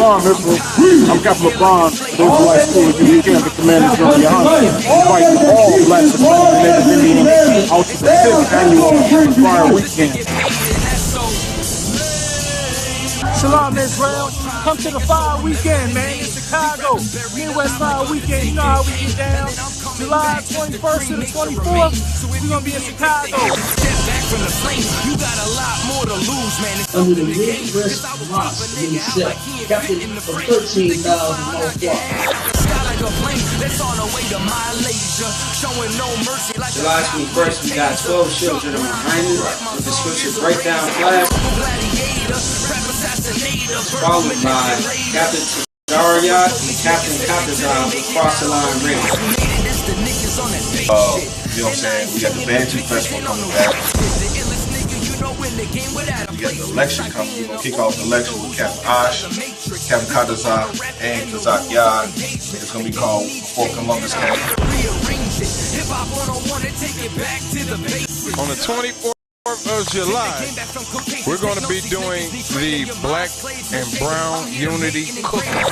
Shalom, Israel. I'm Captain LeBron. Those who like school of the weekend, the commander Johnny Young, inviting all black Hispanic and Native Indians out to the 5th annual Fire Weekend. Shalom, Israel. Come to the Fire Weekend, man, in Chicago. Midwest Fire Weekend. You know how we get down. July 21st to the 24th, we're going to be in Chicago. Under the Midwest Mosque himself, captain of 13,000 North July 21st, we got 12 children of Muhammad with the scripture breakdown class, followed by Captain Daryat and Captain Katazal with Cross the Line Radio. You know what I'm saying? We got the Bantu Festival coming back. We got the election coming. We're going to kick off the election with Captain Ash, Captain Katazal, and Kazak Yad. It's going to be called Fort Columbus Camp. On the 24th of July, we're going to be doing the Black and Brown Unity Cookout.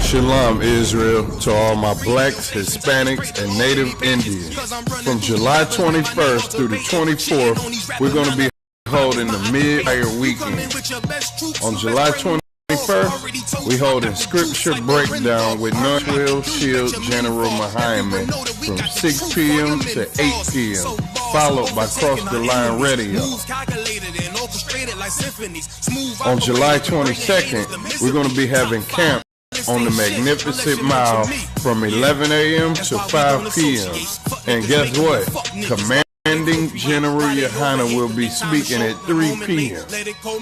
Shalom, Israel, to all my blacks, Hispanics, and Native Indians. From July 21st through the 24th, we're going to be holding the Mid-Fire Weekend. On July 21st, we hold a scripture breakdown with Nashville Shield General Muhammad from 6 p.m. to 8 p.m., followed by Cross the Line Radio. On July 22nd, we're going to be having camp on the Magnificent Mile from 11 a.m. to 5 p.m. And guess what? Commanding General Yohana will be speaking at 3 p.m.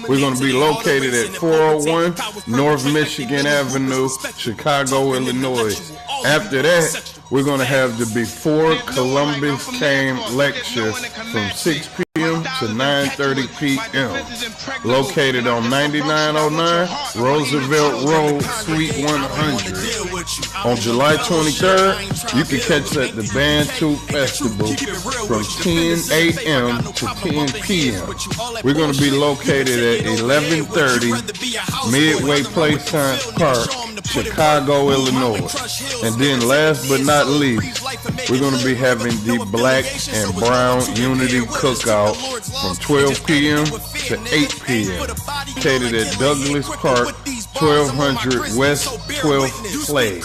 We're going to be located at 401 North Michigan Avenue, Chicago, Illinois. After that, we're going to have the Before Columbus Came lecture from 6 p.m. to 9:30 p.m. located on 9909 Roosevelt Road, Suite 100. On July 23rd, you can catch us at the Bantu Festival from 10 a.m. to 10 p.m. We're going to be located at 1130 Midway Place Science Park, Chicago, Illinois. And then last but not least, we're going to be having the Black and Brown Unity Cookout from 12 p.m. to 8 p.m. located at Douglas Park, 1200 West 12th Place.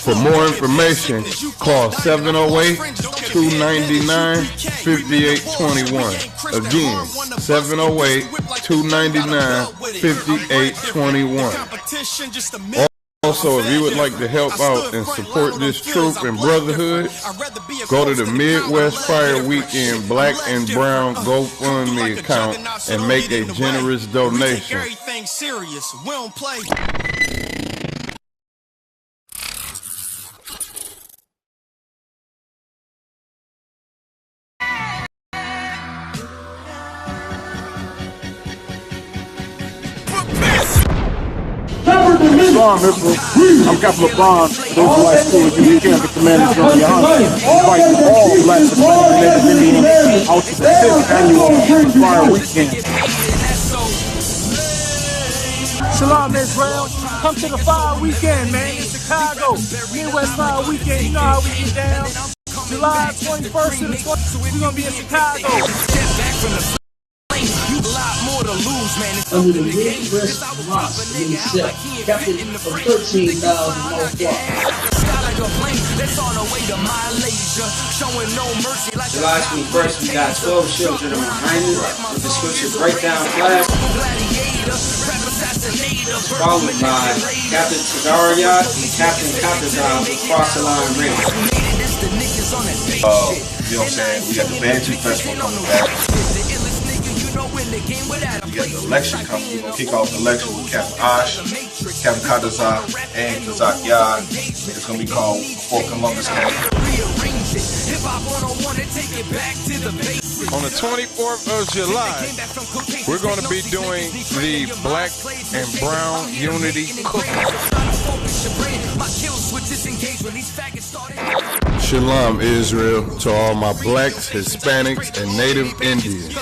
For more information, call 708-299-5821. Again, 708-299-5821. Also, if you would like to help out and support this troop and brotherhood, go to the Midwest Fire Weekend Black and Brown GoFundMe account and make a generous donation. Shalom, Israel. I'm Captain LeBron. Those who like school of the weekend, the commander Johnny Young, inviting all black Hispanic and Native Indians out to the 5th annual Fire Weekend. Shalom, Israel. Come to the Fire Weekend, man, in Chicago. Midwest Fire Weekend. You know how we get down. July 21st to the 20th, we're going to be in Chicago. Under the Midwest Mosque himself, captain of 13,000 North July 21st, we got 12 children of Muhammad with the scripture breakdown class, followed by Captain Daryat and Captain Katazal with Cross the Line Radio. You know what I'm saying? We got the Bantu Festival coming back. We got the election coming. We're going to kick off the election with Captain Ash, Captain Katazal, and Kazak Yad. It's going to be called Fort Columbus Camp. On the 24th of July, we're going to be doing the Black and Brown Unity Cookout. Shalom, Israel, to all my blacks, Hispanics, and Native Indians.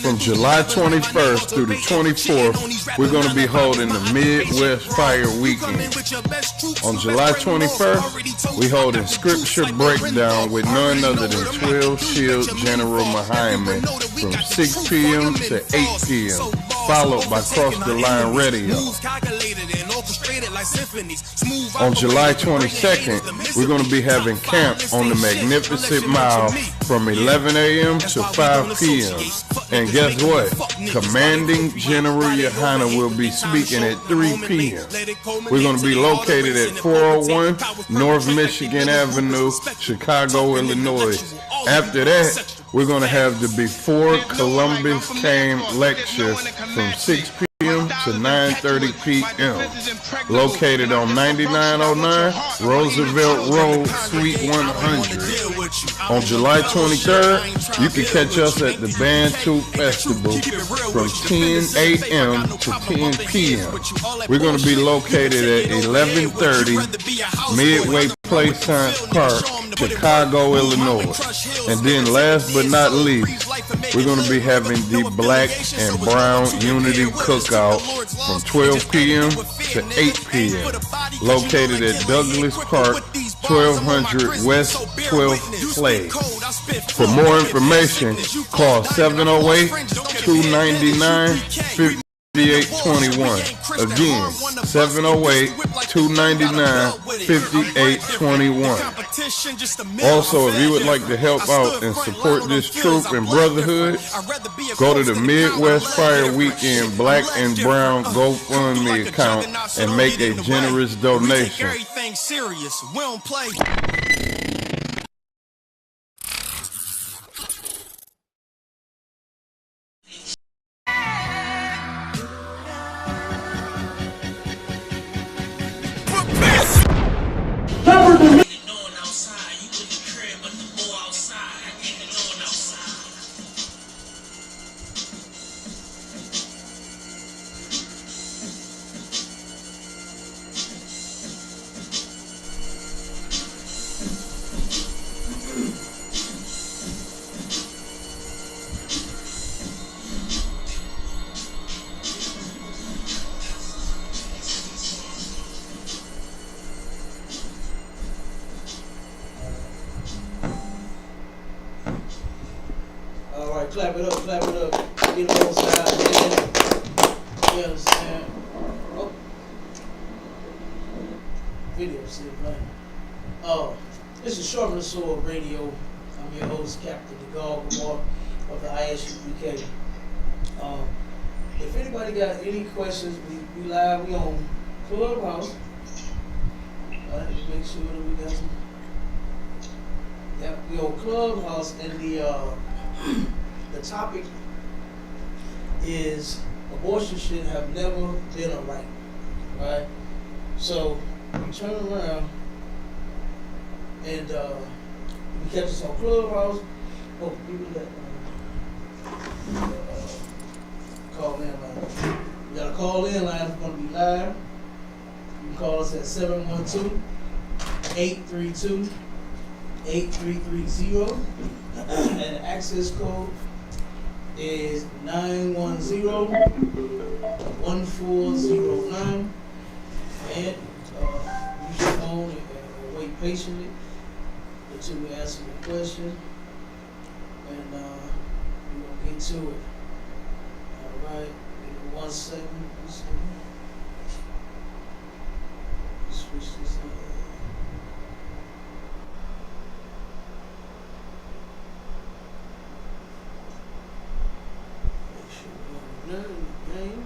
From July 21st through the 24th, we're going to be holding the Midwest Fire Weekend. On July 21st, we hold a scripture breakdown with none other than 12 Shield General Muhammad from 6 p.m. to 8 p.m., followed by Cross the Line Radio. On July 22nd, we're going to be having camp on the Magnificent Mile from 11 a.m. to 5 p.m. And guess what? Commanding General Yohana will be speaking at 3 p.m. We're going to be located at 401 North Michigan Avenue, Chicago, Illinois. After that, we're going to have the Before Columbus Came lecture from 6 p.m. to 9:30 p.m. located on 9909 Roosevelt Road, Suite 100. On July 23rd, you can catch us at the Bantu Festival from 10 a.m. to 10 p.m. We're going to be located at 1130 Midway Place Science Park, Chicago, Illinois. And then last but not least, we're going to be having the Black and Brown Unity Cookout from 12 p.m. to 8 p.m. located at Douglas Park, 1200 West 12th Flag. For more information, call 708-299-5821. Again, 708-299-5821. Also, if you would like to help out and support this troop and brotherhood, go to the Midwest Fire Weekend Black and Brown GoFundMe account and make a generous donation. Clap it up, clap it up. Get it on side, man. You understand? Oh. Video still playing. Oh, this is Sharpen the Sword Radio. I'm your host, Captain DeGaulle of the ISUPK. If anybody got any questions, we live, we on Clubhouse. Make sure that we got some. Yep, we on Clubhouse, and the topic is abortion should have never been a right, right? So we turn around and we catch us on Clubhouse. Oh, people that call in line. We got a call in line. It's going to be live. You can call us at 712-832-8330 and the access code is 910-1409, and use your phone and wait patiently until we answer your question, and we're gonna get to it. All right, give me 1 second. Switch this up. Learn the game.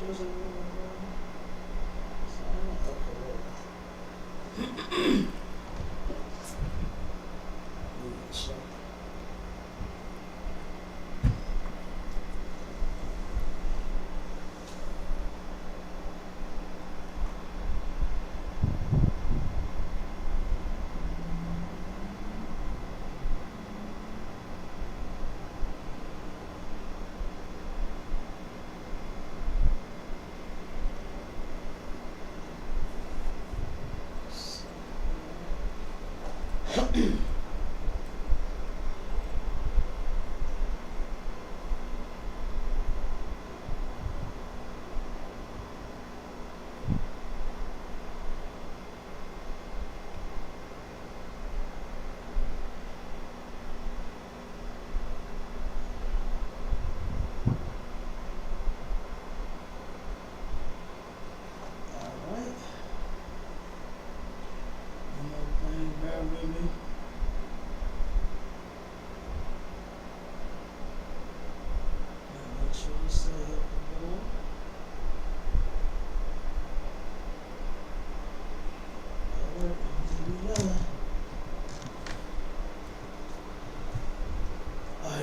Doesn't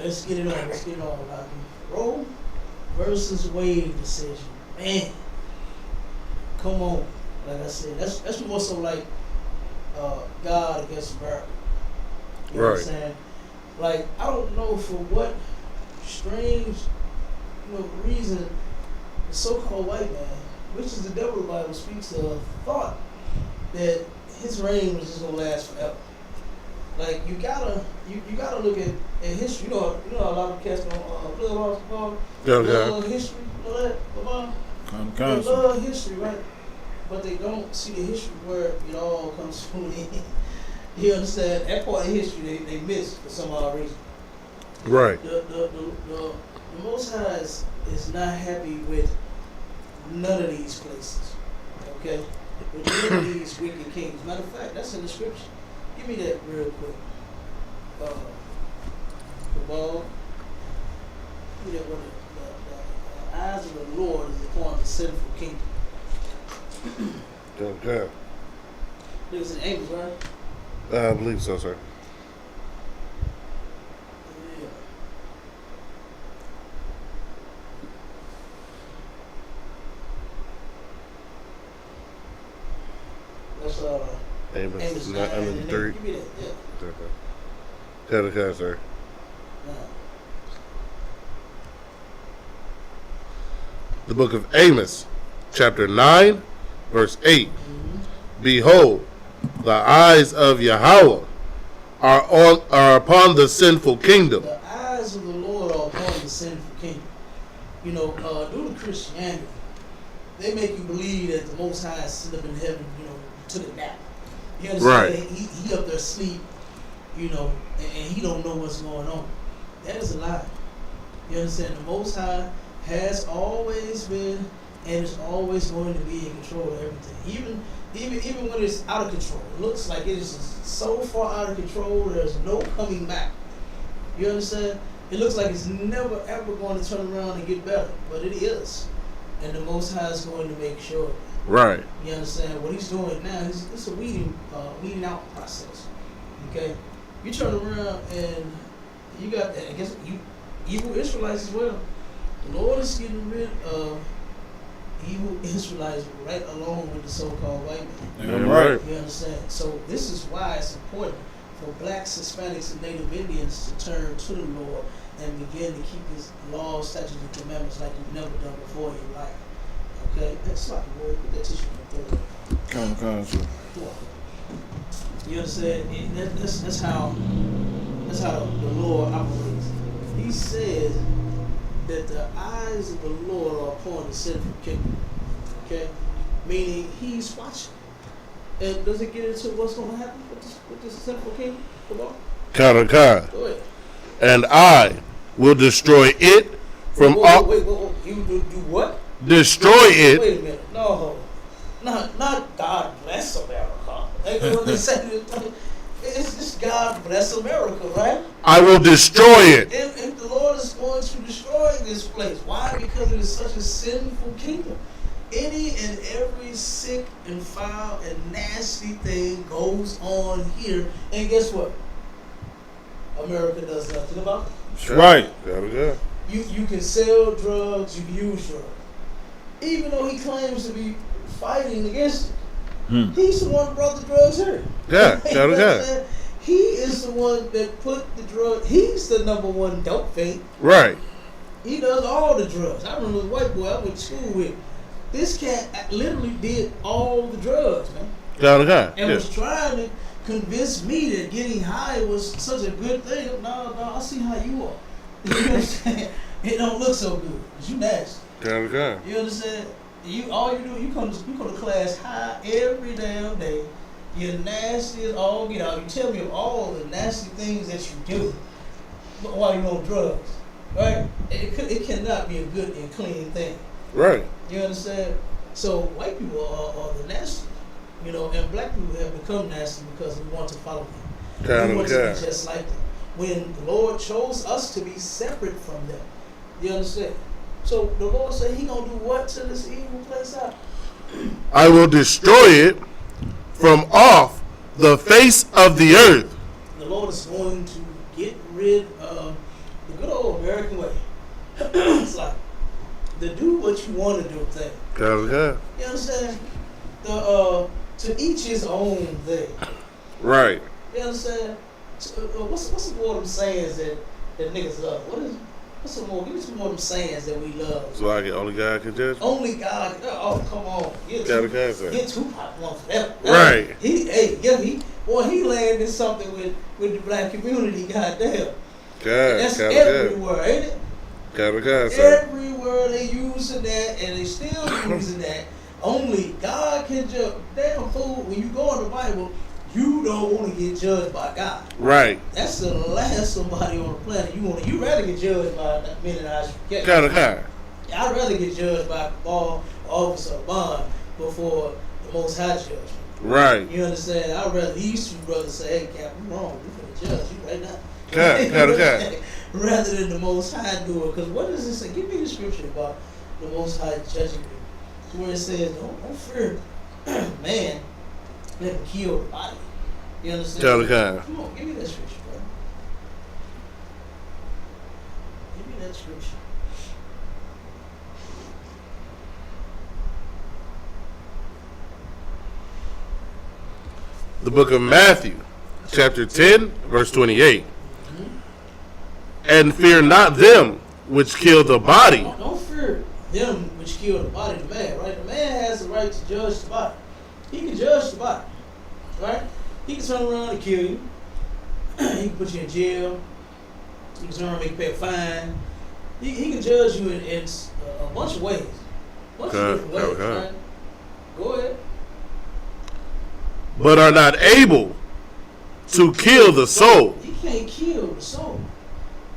Let's get it on. Let's get it on, Rocky. Roe versus Wade decision. Man, come on. Like I said, that's more so like God against America. You know what I'm saying? Like, I don't know for what strange, reason the so-called white man, which is the devil the Bible speaks of, thought that his reign was just gonna last forever. Like, you gotta look at history. You know a lot of cats don't love history. You know that, Lamar? They love history, right? But they don't see the history where it all comes from. You understand? That part of history they miss for some odd reason. Right. The Most High is not happy with none of these places. Okay? With none of these wicked kings. Matter of fact, that's in the scripture. Give me that real quick. The ball. Give me that one. The eyes of the Lord is upon the sinful kingdom. Okay. It was in Amos, right? I believe so, sir. Yeah. That's Amos 9 and 3. Give me that, yeah. Okay, sir. The book of Amos, chapter 9, verse 8. Behold, the eyes of Yahweh are upon the sinful kingdom. The eyes of the Lord are upon the sinful kingdom. Due to Christianity, they make you believe that the Most High is sitting up in heaven, took a nap. You understand? Right. He up there asleep, and he don't know what's going on. That is a lie. You understand? The Most High has always been and is always going to be in control of everything. Even when it's out of control. It looks like it is so far out of control, there's no coming back. You understand? It looks like it's never ever going to turn around and get better, but it is. And the Most High is going to make sure. Right. You understand? What he's doing now, it's a weeding out process. Okay? You turn around and you got, I guess, you evil Israelites as well. The Lord is getting rid of evil Israelites right along with the so-called white man. Right. You understand? So this is why it's important for blacks, Hispanics, and Native Indians to turn to the Lord and begin to keep his laws, statutes, and commandments like you've never done before in your life. Okay? That's like a word. Put that tissue in the throat. You understand? And that's how the Lord operates. He says that the eyes of the Lord are upon the sinful kingdom. Okay? Meaning he's watching. And does it get into what's going to happen with this sinful kingdom? Come on. Go ahead. And I will destroy it from all. Wait. You do what? Destroy it. Wait a minute. No. Not God bless America. Ain't what they say. It's just God bless America, right? I will destroy it. If the Lord is going to destroy this place. Why? Because it is such a sinful kingdom. Any and every sick and foul and nasty thing goes on here. And guess what? America does nothing about it. Right. You can sell drugs, you can use drugs. Even though he claims to be fighting against it. He's the one who brought the drugs here. Yeah. He is the one that put the drug. He's the number one dope fiend. Right. He does all the drugs. I remember the white boy I went to school with. This cat literally did all the drugs, man. And was trying convince me that getting high was such a good thing. No, I see how you are. You know what I'm saying? It don't look so good. Cause you nasty. Okay. You understand? All you do, you come to class high every damn day. You're nasty as all get out. You tell me of all the nasty things that you do while you're on drugs, right? It cannot be a good and clean thing. Right. You understand? So white people are the nasty, you know, and black people have become nasty because we want to follow them. We want to be just like them. When the Lord chose us to be separate from them. You understand? So the Lord said he gonna do what to this evil place out? I will destroy it from off the face of the earth. The Lord is going to get rid of the good old American way. It's like the do what you want to do thing. Okay. You understand? The to each his own thing. Right. You understand? What's some more of them sayings that niggas love? What's some more? Give me some more of them sayings that we love. So I can only God can judge. Only God. Oh, come on. Get Tupac one for that. Right. He landed something with the black community. Goddamn. That's everywhere, ain't it? Everywhere they using that, and they still using that. Only God can judge. Damn fool! When you go in the Bible, you don't want to get judged by God. Right. That's the last somebody on the planet you rather get judged by men and I. I'd rather get judged by Paul, Officer, Bond before the Most High judgment. Right. You understand? I'd rather these two brothers say, "Hey, Cap, you wrong. You finna judge you right now." Rather than the Most High do it. Because what does it say? Give me the scripture about the Most High judging you. Where it says, don't fear man, let him kill the body. You understand? Come on, give me that scripture, bro. Give me that scripture. The book of Matthew, chapter 10, verse 28. And fear not them which kill the body. Don't fear them which kill the body, the man, right? The man has the right to judge the body. He can judge the body, right? He can turn around and kill you. He can put you in jail. He can turn around and make you pay a fine. He can judge you in a bunch of ways. A bunch of different ways, right? Go ahead. But are not able to kill the soul. He can't kill the soul.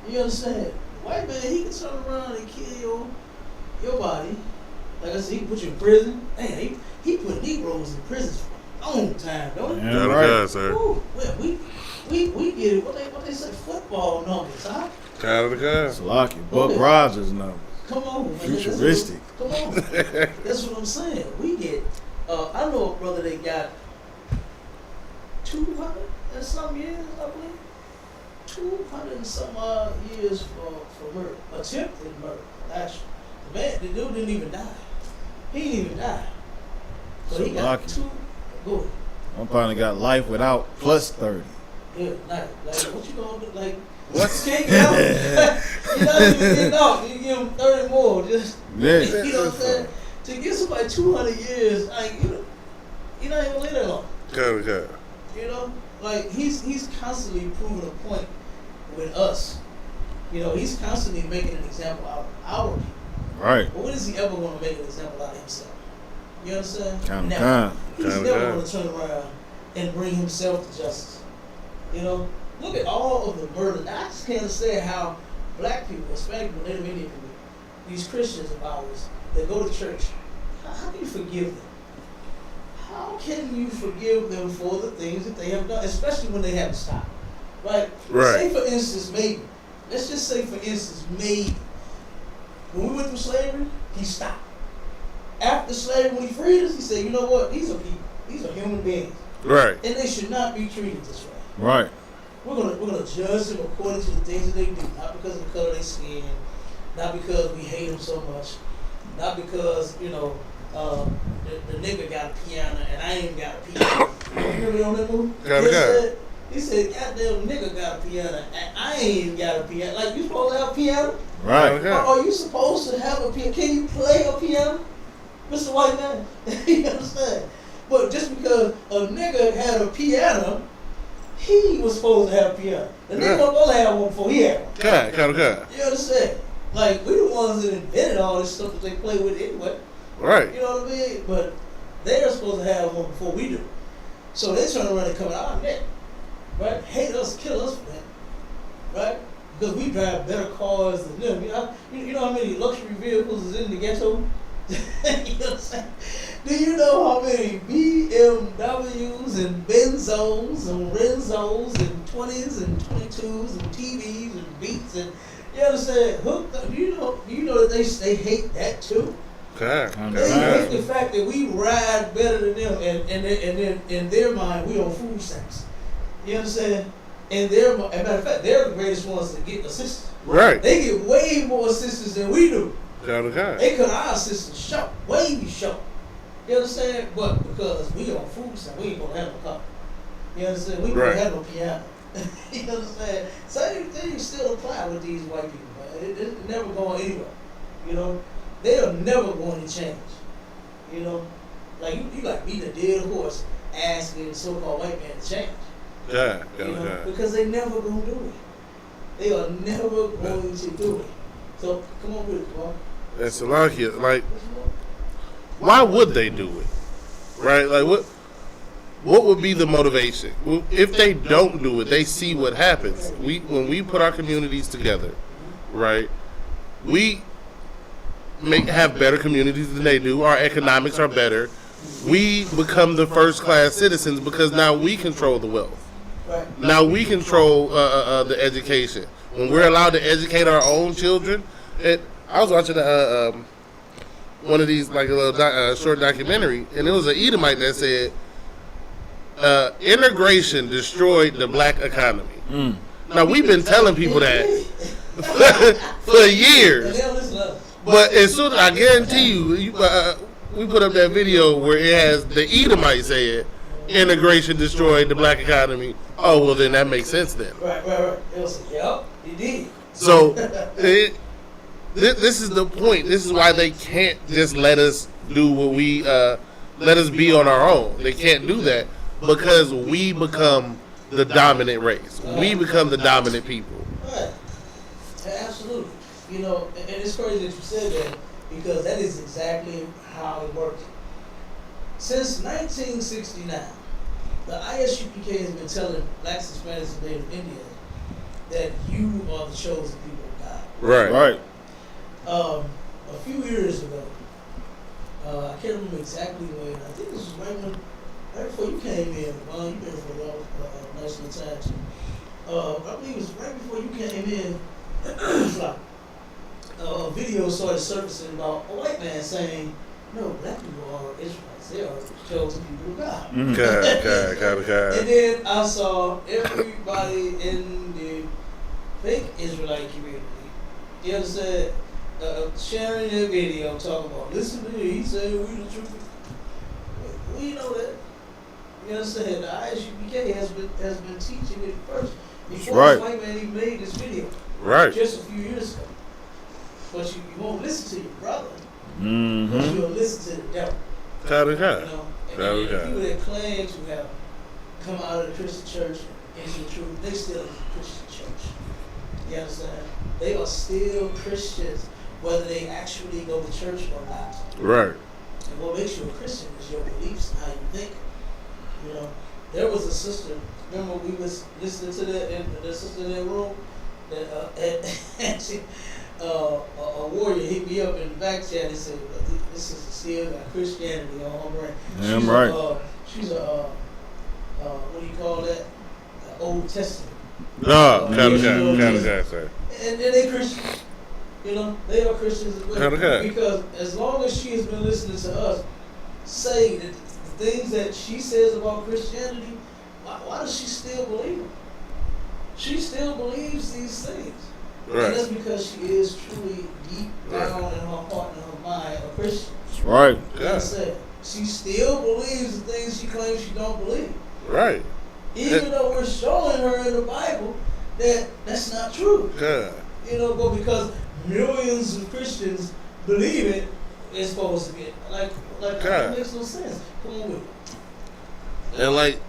You understand? White man, he can turn around and kill your body. Like I said, he can put you in prison. Man, he put Negroes in prison for a long time, don't he? Yeah, right, sir. Ooh, we get it. What they say? Football numbers, huh? Salaki, Buck Rogers numbers. Come on, man. Futuristic. Come on. That's what I'm saying. We get. I know a brother that got 200 and some years, I believe. 200 and some odd years for murder, attempted murder. Actually, the dude didn't even die. He didn't even die. So he got lucky. 2. Good. One partner got life without plus 30. Yeah, like what you gonna do? Like what? You can't get out. You're not even getting out. You give him 30 more. Just yeah. You know what I'm saying? To give somebody 200 years, like you not even live that long. You know, like he's constantly proving a point with us. You know, he's constantly making an example out of our people. Right. But when is he ever going to make an example out of himself? You understand? Never. He's never going to turn around and bring himself to justice. You know, look at all of the murder. Now, I just can't understand how black people, Hispanic people, Native Indian people, these Christians of ours that go to church, how can you forgive them? How can you forgive them for the things that they have done, especially when they haven't stopped? Right? Say for instance, maybe. Let's just say for instance, maybe. When we went through slavery, he stopped. After slavery, when he freed us, he said, you know what? These are people. These are human beings. Right. And they should not be treated this way. Right. We're gonna judge them according to the things that they do, not because of the color of their skin, not because we hate them so much, not because, you know, the nigga got a piano and I ain't got a piano. You remember on that movie? He said, goddamn nigga got a piano and I ain't got a piano. Like, you supposed to have a piano? Right. Are you supposed to have a piano? Can you play a piano? Mr. White Man? You understand? But just because a nigga had a piano he was supposed to have a piano. The nigga was supposed to have one before he had one. God. You understand? Like, we the ones that invented all this stuff that they play with anyway. Right. You know what I mean? But they're supposed to have one before we do. So they're trying to run and come out our neck. Right? Hate us, kill us for that. Right? Because we drive better cars than them. You know how many luxury vehicles is in the ghetto? You know what I'm saying? Do you know how many BMWs and Benzos and Renzos and 20s and 22s and TVs and Beats and, you understand? Do you know that they hate that too? Okay. They hate the fact that we ride better than them, and then in their mind we on food stamps. You understand? And as a matter of fact, they're the greatest ones to get assistance. Right. They get way more assistance than we do. Okay. They cut our assistance short, way short. You understand? But because we on food stamps, we ain't gonna have no car. You understand? We ain't gonna have no piano. You understand? Same things still apply with these white people, man. It's never going anywhere. You know? They are never going to change. You know? Like, you like beat a dead horse asking so-called white man to change. Yeah. Because they never gonna do it. They are never going to do it. So come on with it, bro. And Salakia, like, why would they do it? Right? Like, what would be the motivation? Well, if they don't do it, they see what happens. When we put our communities together, right? We have better communities than they do. Our economics are better. We become the first class citizens because now we control the wealth. Right. Now we control the education. When we're allowed to educate our own children, I was watching one of these, like a little short documentary, and it was an Edomite that said integration destroyed the black economy. Now we've been telling people that for years, but as soon as I guarantee you, we put up that video where it has the Edomite saying integration destroyed the black economy. Oh, well, then that makes sense then. Right. It was, yep, it did. So this is the point. This is why they can't just let us do what we let us be on our own. They can't do that because we become the dominant race. We become the dominant people. Right. Absolutely. You know, and it's crazy that you said that because that is exactly how it worked. Since 1969, the ISUPK has been telling blacks, Hispanics, and Native Indians that you are the chosen people of God. Right. A few years ago, I can't remember exactly when. I think this was right before you came in. Well, you've been for a nice little time too. I believe it was right before you came in. A video started surfacing about a white man saying, "No, black people are Israelites. They are the chosen people of God." Okay. And then I saw everybody in the fake Israelite community, you understand, sharing their video, talking about, listen to me, he said we the truth. We know that. You understand? The ISUPK has been teaching it first. Before this white man even made this video. Right. Just a few years ago. But you won't listen to your brother. But you'll listen to the devil. You know? And people that claim to have come out of the Christian church into the truth, they still in the Christian church. You understand? They are still Christians, whether they actually go to church or not. Right. And what makes you a Christian is your beliefs and how you think. You know, there was a sister. Remember we was listening to the sister in that room that she, a warrior hit me up in the back chat and said, "This sister still got Christianity on her brain." Damn right. She's a what do you call that? Old Testament. No, kind of guy, sir. And they Christians. You know, they are Christians as well. Because as long as she has been listening to us say that the things that she says about Christianity, why does she still believe them? She still believes these things. Right. And that's because she is truly deep down in her heart and her mind a Christian. That's right. Yeah. She still believes the things she claims she don't believe. Right. Even though we're showing her in the Bible that that's not true. Yeah. You know, but because millions of Christians believe it, it's supposed to be like that makes no sense. Come on with it. And like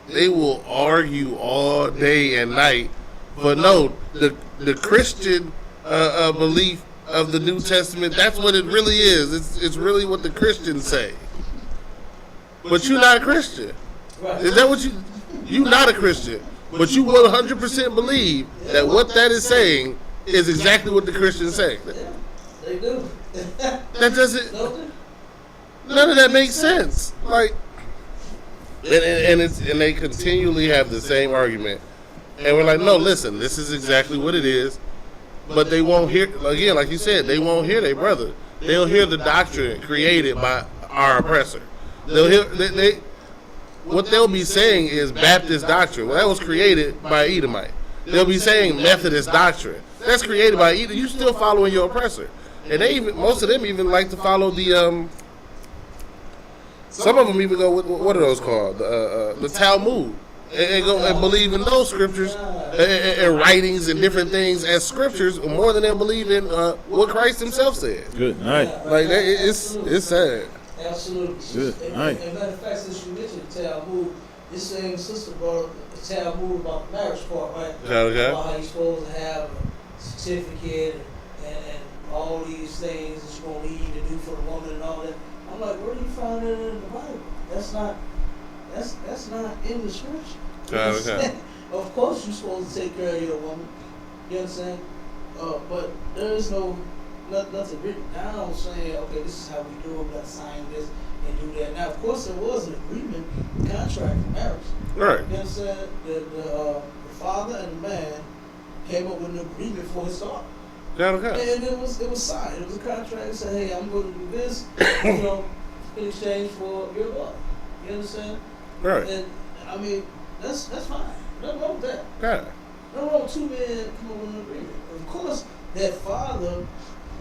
They will argue all day and night. But no, the Christian belief of the New Testament, that's what it really is. It's really what the Christians say. But you're not a Christian. Is that what you're not a Christian. But you 100% believe that what that is saying is exactly what the Christians say. They do. That doesn't. None of that makes sense. Like, and they continually have the same argument, and we're like, no, listen, this is exactly what it is. But they won't hear, again, like you said, they won't hear their brother. They'll hear the doctrine created by our oppressor. They'll hear what they'll be saying is Baptist doctrine. Well, that was created by Edomite. They'll be saying Methodist doctrine. That's created by Edom. You're still following your oppressor. And most of them even like to follow the some of them even go with, what are those called? The Talmud. And go and believe in those scriptures and writings and different things as scriptures more than they believe in what Christ himself said. Good night. Like it's sad. Absolutely. Good night. And matter of fact, since you mentioned the Talmud, this same sister brought up the Talmud about the marriage part, right? Okay. About how you're supposed to have a certificate and all these things that you're going to need to do for the woman and all that. I'm like, where do you find that in the Bible? That's not in the scripture. Okay. Of course you're supposed to take care of your woman. You understand? But there is nothing written down saying, okay, this is how we do it, we got to sign this and do that. Now, of course, there was an agreement, contract for marriage. Right. You understand? The father and the man came up with an agreement for his daughter. Okay. And it was signed. It was a contract that said, hey, I'm going to do this, in exchange for your daughter. You understand? Right. And I mean, that's fine. Nothing wrong with that. Okay. Nothing wrong with two men come up with an agreement. Of course, that father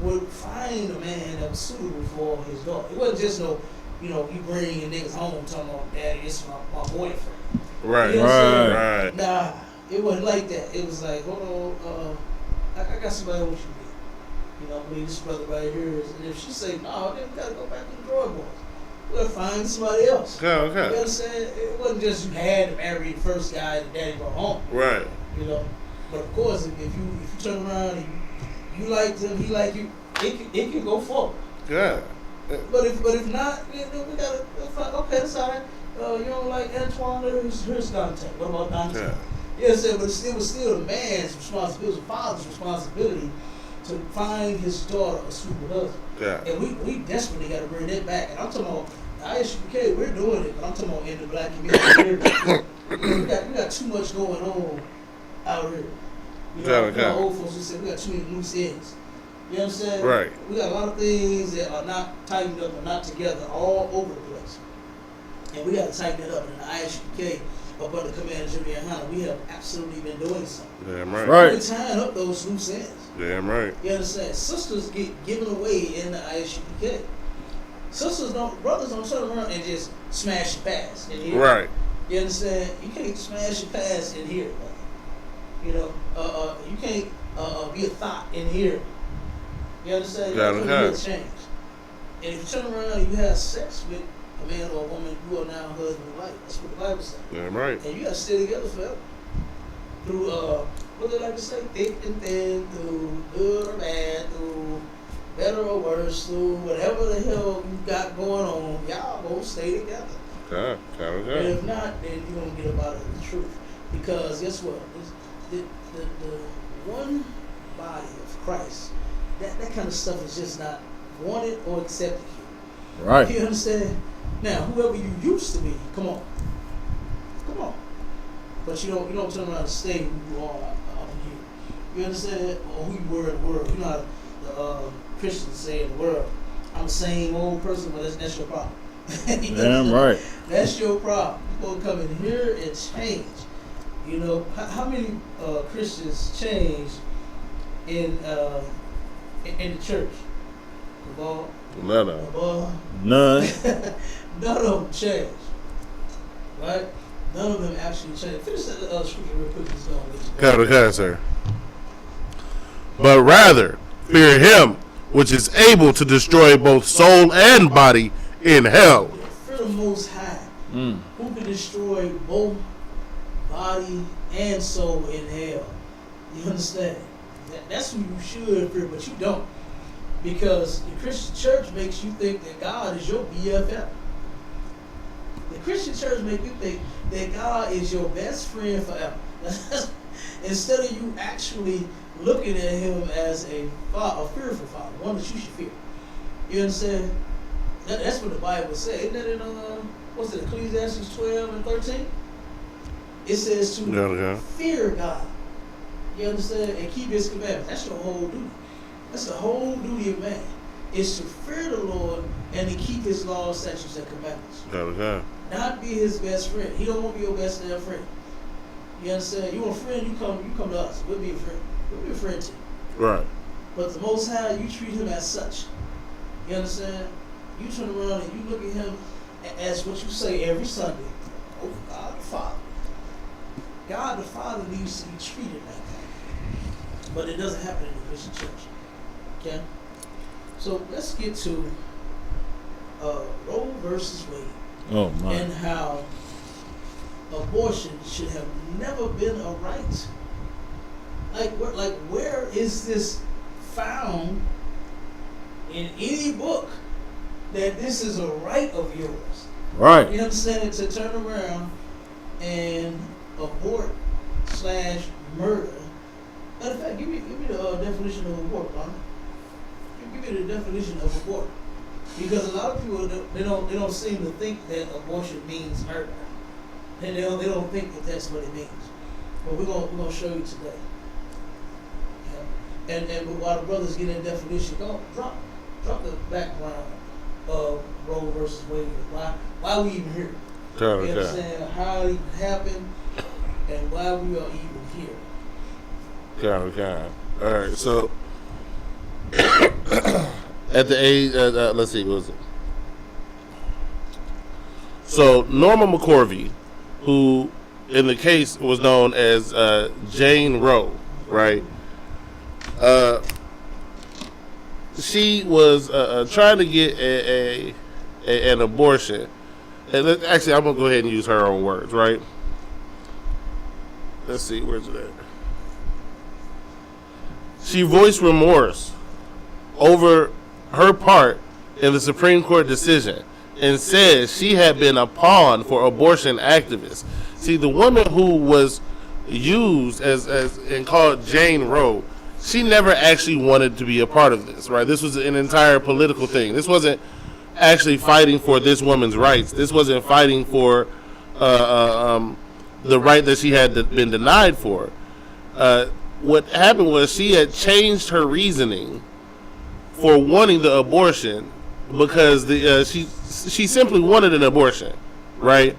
would find a man that was suitable for his daughter. It wasn't just you bring your niggas home talking about, daddy, this is my boyfriend. Right. You know what I'm saying? Right. Nah, it wasn't like that. It was like, hold on, I got somebody I want you to meet. You know, I mean, this brother right here is, and if she say no, then we gotta go back to the drawing board. We'll find somebody else. Okay. You understand? It wasn't just you had to marry the first guy that daddy brought home. Right. You know, but of course, if you turn around and you like him, he like you, it can go forward. Yeah. But if not, then we gotta find, okay, that's all right. You don't like Antoine? Here's Dante. What about Dante? Yeah. You understand? But it was still the man's responsibility, the father's responsibility to find his daughter a suitable husband. Yeah. And we desperately got to bring that back. And I'm talking about ISUPK, we're doing it, but I'm talking about in the black community. we got too much going on out here. You know, old folks just said we got too many loose ends. You understand? Right. We got a lot of things that are not tightened up or not together all over the place. And we got to tighten it up. And the ISUPK, up under Commander Jimmy Hanna, we have absolutely been doing something. Damn right. We're tying up those loose ends. Damn right. You understand? Sisters get given away in the ISUPK. Brothers don't turn around and just smash your pass in here. Right. You understand? You can't smash your pass in here. You know, you can't be a thought in here. You understand? That's when you change. And if you turn around and you have sex with a man or a woman, you are now husband and wife. That's what the Bible says. Damn right. And you got to stay together forever. Through, what they like to say, thick and thin, through good or bad, through better or worse, through whatever the hell you got going on, y'all gonna stay together. Okay. And if not, then you're gonna get up out of the truth. Because guess what? The one body of Christ, that kind of stuff is just not wanted or accepted here. Right. You understand? Now, whoever you used to be, come on. But you don't turn around and stay who you are out here. You understand? Or who you were in the world. You know how the Christians say in the world, I'm the same old person, but that's your problem. Damn right. That's your problem. You're supposed to come in here and change. You know, how many Christians change in the church? None of them. None. None of them change. Right? None of them actually change. Finish that scripture real quick. Okay, sir. But rather, fear him which is able to destroy both soul and body in hell. Fear the Most High, who can destroy both body and soul in hell. You understand? That's who you should fear, but you don't. Because the Christian church makes you think that God is your BFF. The Christian church makes you think that God is your best friend forever. Instead of you actually looking at him as a fearful father, one that you should fear. You understand? That's what the Bible says. Isn't that in what's it, Ecclesiastes 12 and 13? It says to fear God. You understand? And keep his commandments. That's your whole duty. That's the whole duty of man. Is to fear the Lord and to keep his laws, statutes, and commandments. Not be his best friend. He don't want to be your best damn friend. You understand? You want a friend, you come to us. We'll be a friend. We'll be a friend to you. Right. But the Most High, you treat him as such. You understand? You turn around and you look at him as what you say every Sunday. Oh, God the Father. God the Father needs to be treated like that. But it doesn't happen in the Christian church. Okay? So let's get to Roe versus Wade. Oh my. And how abortion should have never been a right. Where is this found in any book that this is a right of yours? Right. You understand? To turn around and abort / murder. Matter of fact, give me the definition of abort, Ron. Give me the definition of abort. Because a lot of people they don't seem to think that abortion means murder. And they don't think that that's what it means. But we're gonna show you today. Yeah. And while the brothers get in definition, go drop the background of Roe versus Wade. Why we even here? You understand how it even happened and why we are even here. Okay. All right. So at the age, let's see, what was it? So Norma McCorvey, who in the case was known as Jane Roe, right? She was trying to get an abortion. And actually, I'm gonna go ahead and use her own words, right? Let's see, where's it at? She voiced remorse over her part in the Supreme Court decision and said she had been a pawn for abortion activists. See, the woman who was used as and called Jane Roe, she never actually wanted to be a part of this, right? This was an entire political thing. This wasn't actually fighting for this woman's rights. This wasn't fighting for the right that she had been denied for. What happened was she had changed her reasoning for wanting the abortion because she simply wanted an abortion, right?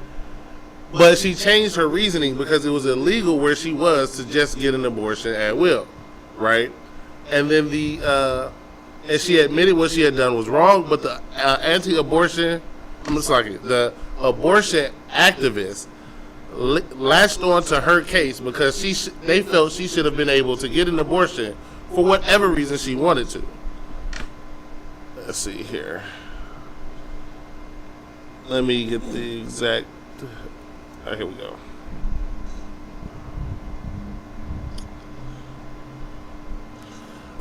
But she changed her reasoning because it was illegal where she was to just get an abortion at will, right? And then and she admitted what she had done was wrong, but the anti-abortion, the abortion activists latched on to her case because they felt she should have been able to get an abortion for whatever reason she wanted to. Let's see here. Let me get the exact. Here we go.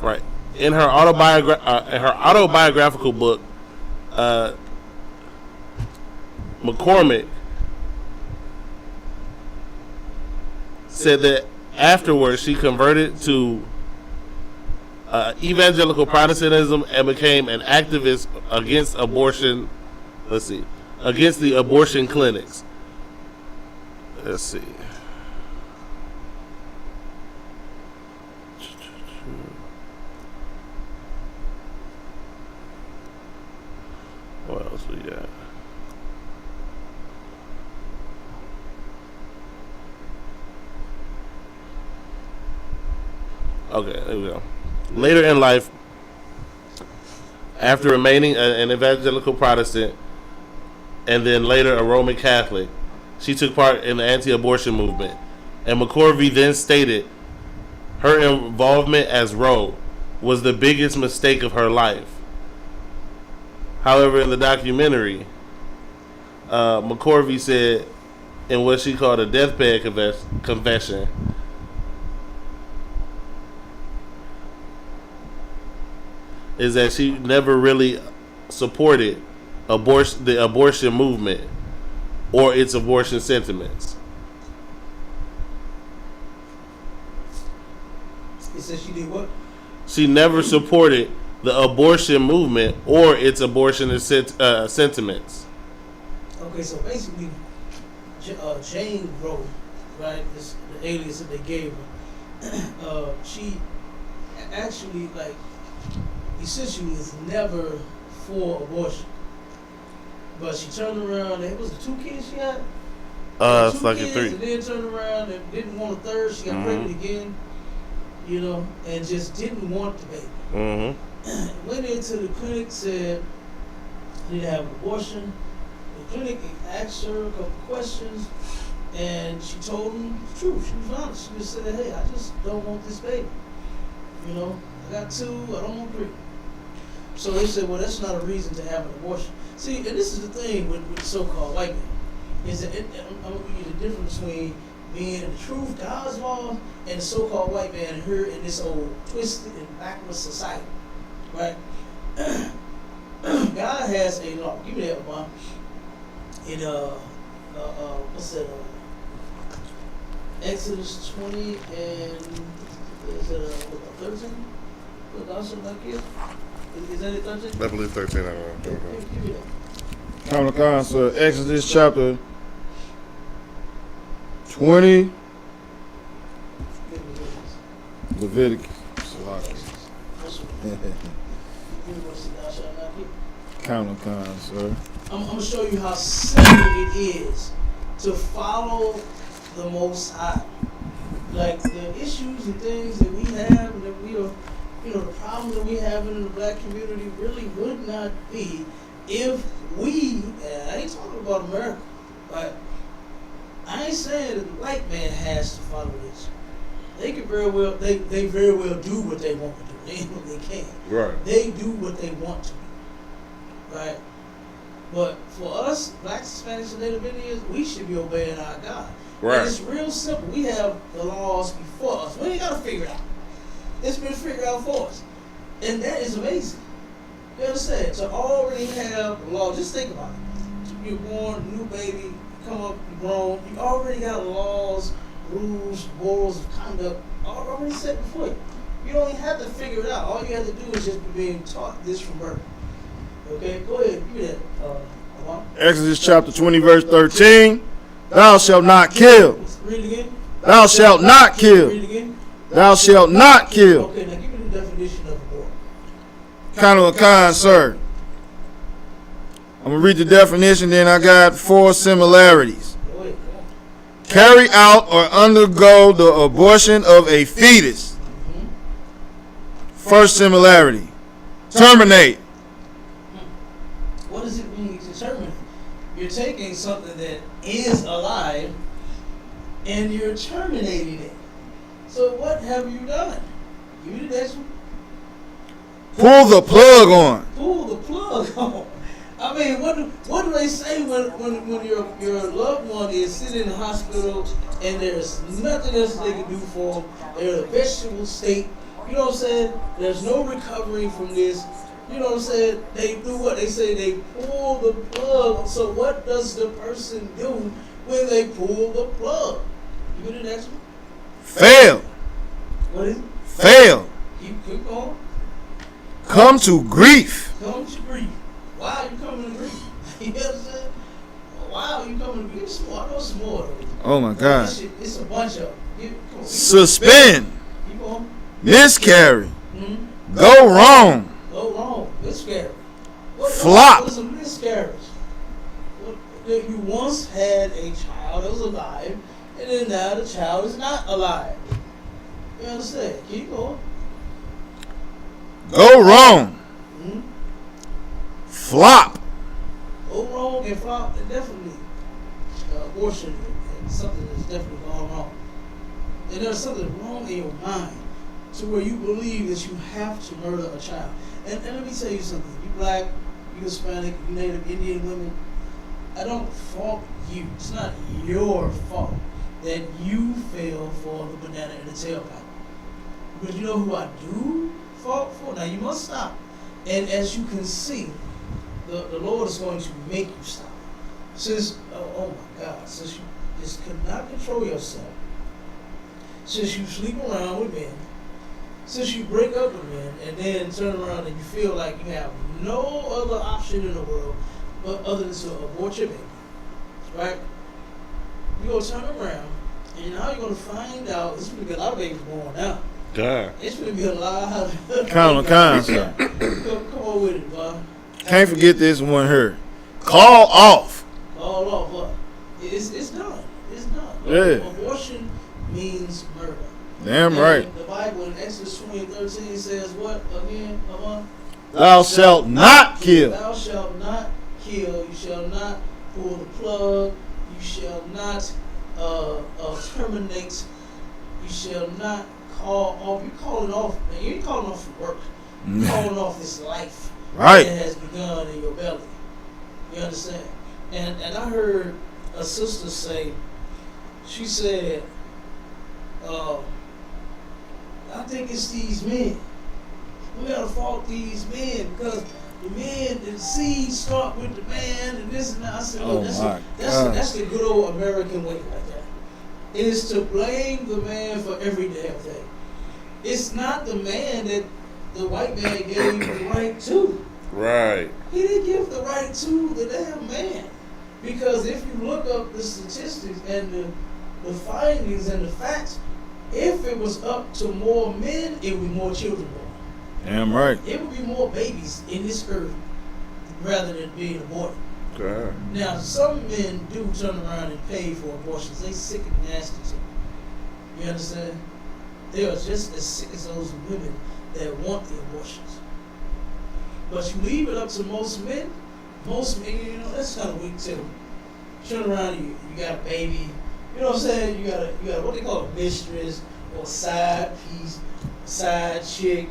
Right. In her autobiographical book, McCormick said that afterwards she converted to evangelical Protestantism and became an activist against abortion. Against the abortion clinics. Let's see. What else we got? Okay, there we go. Later in life, after remaining an evangelical Protestant and then later a Roman Catholic, she took part in the anti-abortion movement. And McCorvey then stated her involvement as Roe was the biggest mistake of her life. However, in the documentary, McCorvey said in what she called a deathbed confession. Is that she never really supported the abortion movement or its abortion sentiments. It says she did what? She never supported the abortion movement or its abortion sentiments. Okay, so basically, Jane Roe, right, the alias that they gave her, she actually, like, essentially is never for abortion. But she turned around, it was the 2 kids she had? It's two like kids, a 3. And then turned around and didn't want a third, she got pregnant again, you know, and just didn't want the baby. Went into the clinic, said, I need to have an abortion. The clinic asked her a couple questions, and she told them the truth. She was honest. She just said, hey, I just don't want this baby. You know, I got 2, I don't want 3. So they said, well, that's not a reason to have an abortion. See, and this is the thing with so-called white men, is that I'm going to give you the difference between being in the truth, God's law, and the so-called white man and her in this old twisted and backwards society, right? God has a law. Give me that one. In what's that? Exodus 20 and is it 13? What thou shalt not kill? Is that it 13? I believe 13. I don't know. Give me that. Common Council, Exodus chapter 20, Leviticus. Counter con, sir. I'm going to show you how simple it is to follow the Most High. Like the issues and things that we have, and that we are, you know, the problems that we have in the black community really would not be if we, and I ain't talking about America, but I ain't saying that the white man has to follow this. They could very well, they very well do what they want to do. They know they can. Right. They do what they want to do. Right? But for us, blacks, Hispanics, and Native Indians, we should be obeying our God. Right. And it's real simple. We have the laws before us. We ain't got to figure it out. It's been figured out for us. And that is amazing. You understand? To already have the law, just think about it. You're born, new baby, you come up, you're grown, you already got laws, rules, morals of conduct already set before you. You don't even have to figure it out. All you have to do is just be being taught this from birth. Okay, go ahead, give me that. Exodus chapter 20, verse 13. Thou shalt not kill. Read it again. Thou shalt not kill. Read it again. Thou shalt not kill. Okay, now give me the definition of abortion. Kind of a con, sir. I'm going to read the definition, then I got 4 similarities. Go ahead, go on. Carry out or undergo the abortion of a fetus. First similarity. Terminate. What does it mean to terminate? You're taking something that is alive and you're terminating it. So what have you done? Give me the next one. Pull the plug on. Pull the plug on. I mean, what do they say when your loved one is sitting in the hospital and there's nothing else they can do for them? They're in a vegetable state. You know what I'm saying? There's no recovery from this. You know what I'm saying? They do what? They say they pull the plug. So what does the person do when they pull the plug? You get the next one? Fail. What is it? Fail. Keep going. Come to grief. Come to grief. Why are you coming to grief? You know what I'm saying? Why are you coming to grief? It's more. I know some more. Oh my God. It's a bunch of them. Suspend. Keep on. Miscarry. Mm-hmm. Go wrong. Go wrong. Miscarriage. Flop. What is a miscarriage? You once had a child that was alive, and then now the child is not alive. You understand? Keep going. Go wrong. Mm-hmm. Flop. Go wrong and flop, and definitely abortion and something that's definitely gone wrong. And there's something wrong in your mind to where you believe that you have to murder a child. And let me tell you something. You black, you Hispanic, you Native Indian women, I don't fault you. It's not your fault that you fell for the banana in the tailpipe. But you know who I do fault for? Now you must stop. And as you can see, the Lord is going to make you stop. Since, oh my God, since you just could not control yourself, since you sleep around with men, since you break up with men, and then turn around and you feel like you have no other option in the world but other than to abort your baby, right? You're going to turn around, and now you're going to find out, there's going to be a lot of babies born now. God. It's going to be a lot. Count on kind, sir. Come on with it, boy. Can't forget this one here. Call off. Call off, what? It's done. It's done. Yeah. Abortion means murder. Damn And right. The Bible in Exodus 20:13 says what again, Amon? Thou shalt not kill. Thou shalt not kill. You shall not pull the plug. You shall not terminate. You shall not call off. You're calling off. Man, you ain't calling off from work. You're calling off this life Right. that has begun in your belly. You understand? And I heard a sister say, she said, I think it's these men. We gotta fault these men because the men, the seeds start with the man and this and that. I said, look, that's the good old American way like that. It is to blame the man for every damn thing. It's not the man that the white man gave the right to. Right. He didn't give the right to the damn man. Because if you look up the statistics and the findings and the facts, if it was up to more men, it would be more children born. Damn right. It would be more babies in this earth rather than being aborted. God. Now, some men do turn around and pay for abortions. They sick and nasty too. You understand? They are just as sick as those women that want the abortions. But you leave it up to most men, you know, that's kind of weak too. Turn around, you got a baby. You know what I'm saying? You got a what they call a mistress or a side piece, side chick.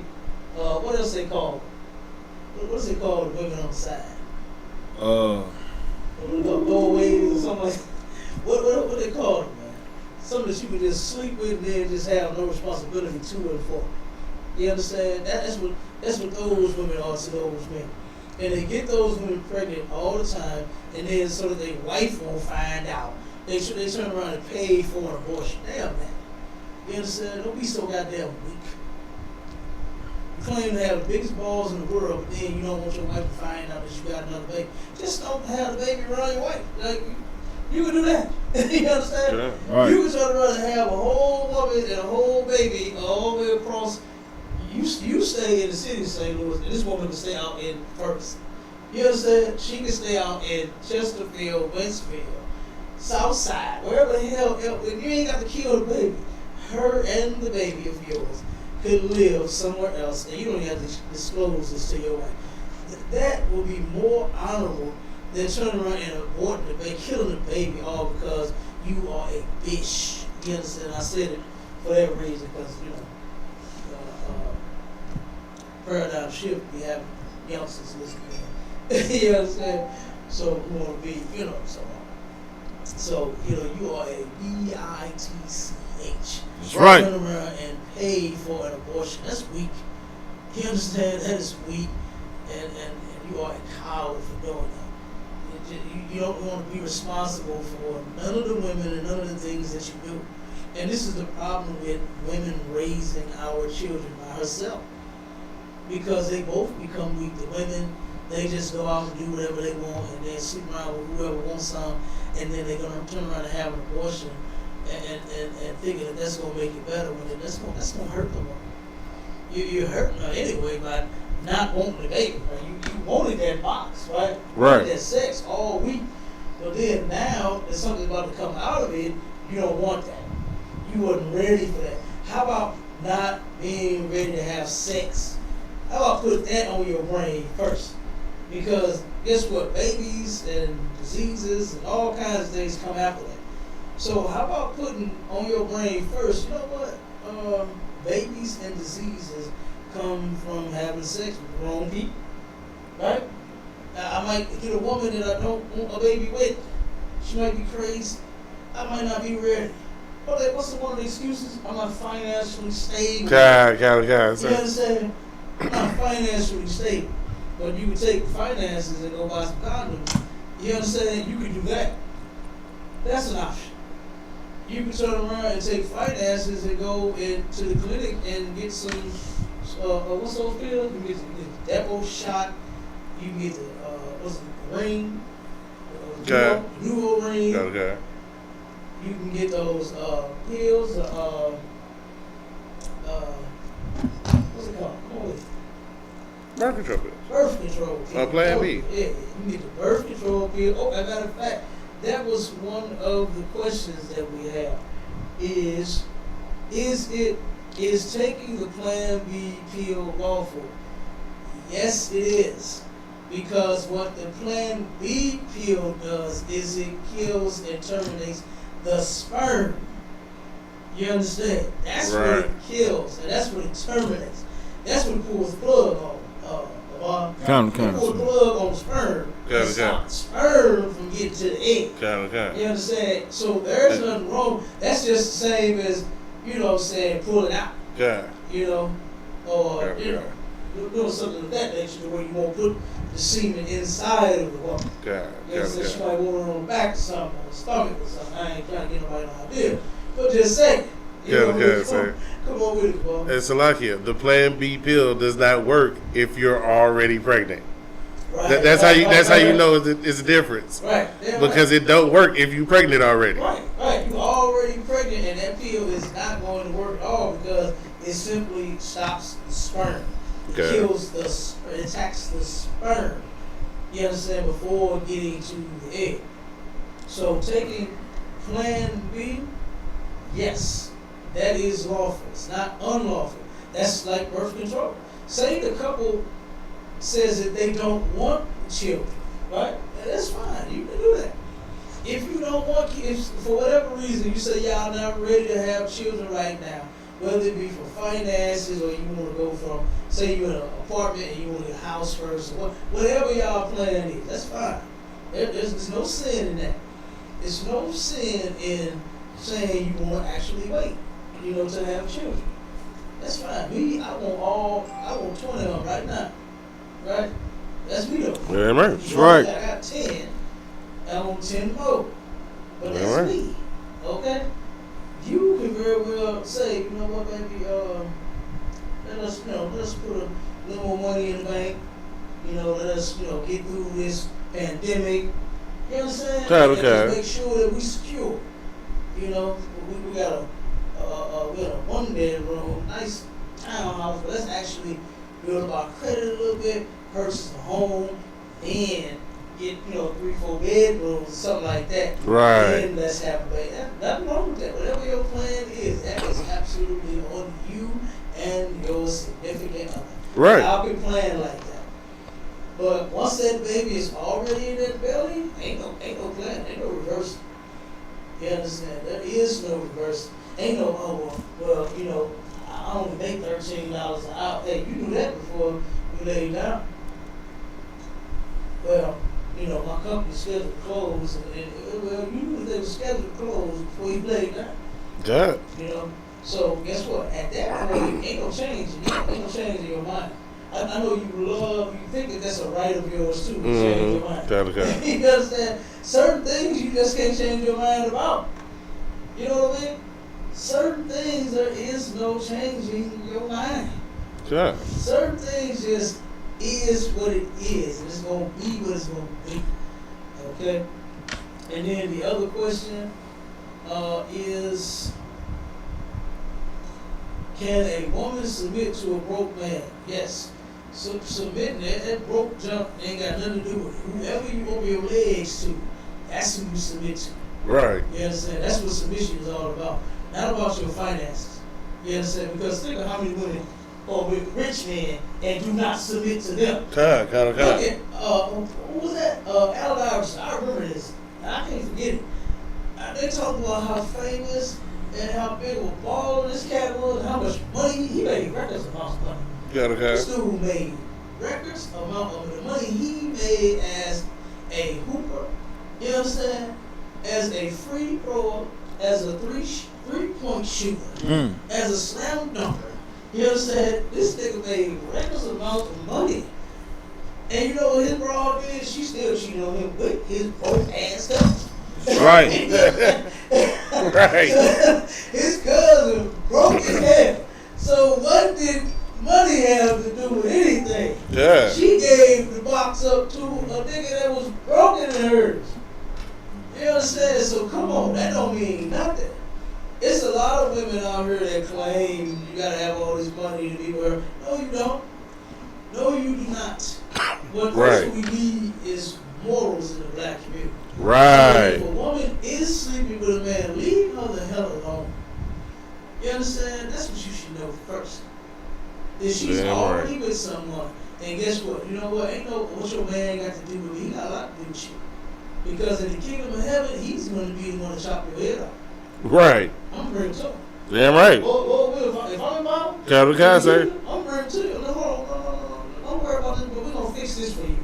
What else they call? What's it called? The women on the side. Doorways or something like that. What they call them, man? Something that you can just sleep with and then just have no responsibility to and for. You understand? That's what those women are to those men. And they get those women pregnant all the time, and then so that their wife won't find out. They turn around and pay for an abortion. Damn, man. You understand? Don't be so goddamn weak. You claim to have the biggest balls in the world, but then you don't want your wife to find out that you got another baby. Just don't have the baby around your wife. Like, you can do that. You understand? Yeah. Right. You can turn around and have a whole woman and a whole baby all the way across. You stay in the city of St. Louis, and this woman can stay out in Ferguson. You understand? She can stay out in Chesterfield, Westfield, Southside, wherever the hell else. You ain't got to kill the baby. Her and the baby of yours could live somewhere else, and you don't have to disclose this to your wife. That will be more honorable than turning around and aborting the baby, killing the baby, all because you are a bitch. You understand? I said it for that reason, because, you know, paradigm shift, we have youngsters listening. You understand? So we want to be, you know, so you know, you are a bitch. That's right. Turn around and pay for an abortion. That's weak. You understand? That is weak, and you are a coward for doing that. You don't want to be responsible for none of the women and none of the things that you do. And this is the problem with women raising our children by herself. Because they both become weak. The women, they just go out and do whatever they want and then sleep around with whoever wants some, and then they're going to turn around and have an abortion and thinking that that's going to make it better when that's going to hurt the woman. You're hurting her anyway by not wanting the baby. Right? You wanted that box, right? You wanted that sex all week. But then now there's something about to come out of it, you don't want that. You wasn't ready for that. How about not being ready to have sex? How about put that on your brain first? Because guess what? Babies and diseases and all kinds of things come after that. So how about putting on your brain first, you know what? Babies and diseases come from having sex with the wrong people. Right? I might get a woman that I don't want a baby with. She might be crazy. I might not be ready. But like, what's one of the excuses? I'm not financially stable. God. You understand? I'm not financially stable. But you can take finances and go buy some condoms. You understand? You can do that. That's an option. You can turn around and take finances and go into the clinic and get some, what's those pills? You can get the Depo shot. You can get the, ring. Duo ring. Okay. You can get those pills. What's it called? Come on with it. Birth control pills. Birth control pill. Plan B. Yeah, you can get the birth control pill. Oh, as a matter of fact, that was one of the questions that we have. Is taking the Plan B pill lawful? Yes, it is. Because what the Plan B pill does is it kills and terminates the sperm. You understand? That's what it kills, and that's what it terminates. That's what it pulls the plug on. Pull the plug on the sperm. Stop the sperm from getting to the egg. You understand? So there's nothing wrong. That's just the same as, pulling out. You know, or doing something of that nature where you won't put the semen inside of the woman. She might want it on the back or something, on the stomach or something. I ain't trying to get nobody no idea. But just say. Come on with it, boy. And Salakia, the Plan B pill does not work if you're already pregnant. Right. That's how you know it's a difference. Right. Because it don't work if you're pregnant already. Right. You're already pregnant, and that pill is not going to work at all because it simply stops the sperm. It kills it attacks the sperm. You understand? Before getting to the egg. So taking Plan B, yes. That is lawful. It's not unlawful. That's like birth control. Say the couple says that they don't want children, right? That's fine. You can do that. If you don't want kids, for whatever reason, you say y'all not ready to have children right now, whether it be for finances or you want to go from, say you're in an apartment and you want a house first, or whatever y'all plan is, that's fine. There's no sin in that. There's no sin in saying you want to actually wait. To have children. That's fine. I want 20 of them right now. Right? That's me though. Yeah, right. That's right. I got 10. I want 10 more. But that's me. Okay? You can very well say, you know what, baby, let's put a little more money in the bank. Let us, get through this pandemic. You know what I'm saying? And make sure that we secure. We got we got a 1-bedroom, nice townhouse, but let's actually build up our credit a little bit, purchase a home, and get 3-4 bedrooms, something like that. Right. Then let's have a baby. Nothing wrong with that. Whatever your plan is, that is absolutely on you and your significant other. Right. Y'all can plan like that. But once that baby is already in that belly, ain't no plan, ain't no reversal. You understand? There is no reversal. Ain't no, I only make $13 an hour. Hey, you knew that before you laid down. Well, my company's scheduled to close, and you knew they were scheduled to close before you laid down. So guess what? At that point, ain't no change. Ain't no change in your mind. I know you think that that's a right of yours too, to change your mind. You understand? Certain things you just can't change your mind about. You know what I mean? Certain things there is no changing your mind. Certain things just is what it is, and it's gonna be what it's gonna be. Okay? And then the other question is, can a woman submit to a broke man? Yes. So submitting that broke junk ain't got nothing to do with it. Whoever you open your legs to, that's who you submit to. Right. You understand? That's what submission is all about. Not about your finances. You understand? Because think of how many women are with rich men and do not submit to them. Look at, who was that? Allen Iverson. I remember this. I can't forget it. They talk about how famous and how big of a baller this cat was and how much money he made. Records amounts of money. This dude made records amount of the money he made made as a hooper, you know what I'm saying? As a free thrower, as a three-point shooter, as a slam dunker. You know what I'm saying? This nigga made reckless amounts of money. And you know what his broad is? She still cheating on him with his broke ass stuff. Right. Right. His cousin broke his head. So what did money have to do with anything? Yeah. She gave the box up to a nigga that was broken in hers. You know what I'm saying? So come on, that don't mean nothing. It's a lot of women out here that claim you gotta have all this money to be with her. No, you don't. No, you do not. What Right. we need is morals in the black community. Right. If a woman is sleeping with a man, leave her the hell alone. You understand? That's what you should know first. If she's already with someone, and guess what? You know what? Ain't no what your man got to do with me. He got a lot to do with you. Because in the kingdom of heaven, he's going to be the one to chop your head off. Right. I'm bringing to him. Damn right. If I'm involved, Sir. I'm bringing to you. No, don't worry about this, but we're going to fix this for you.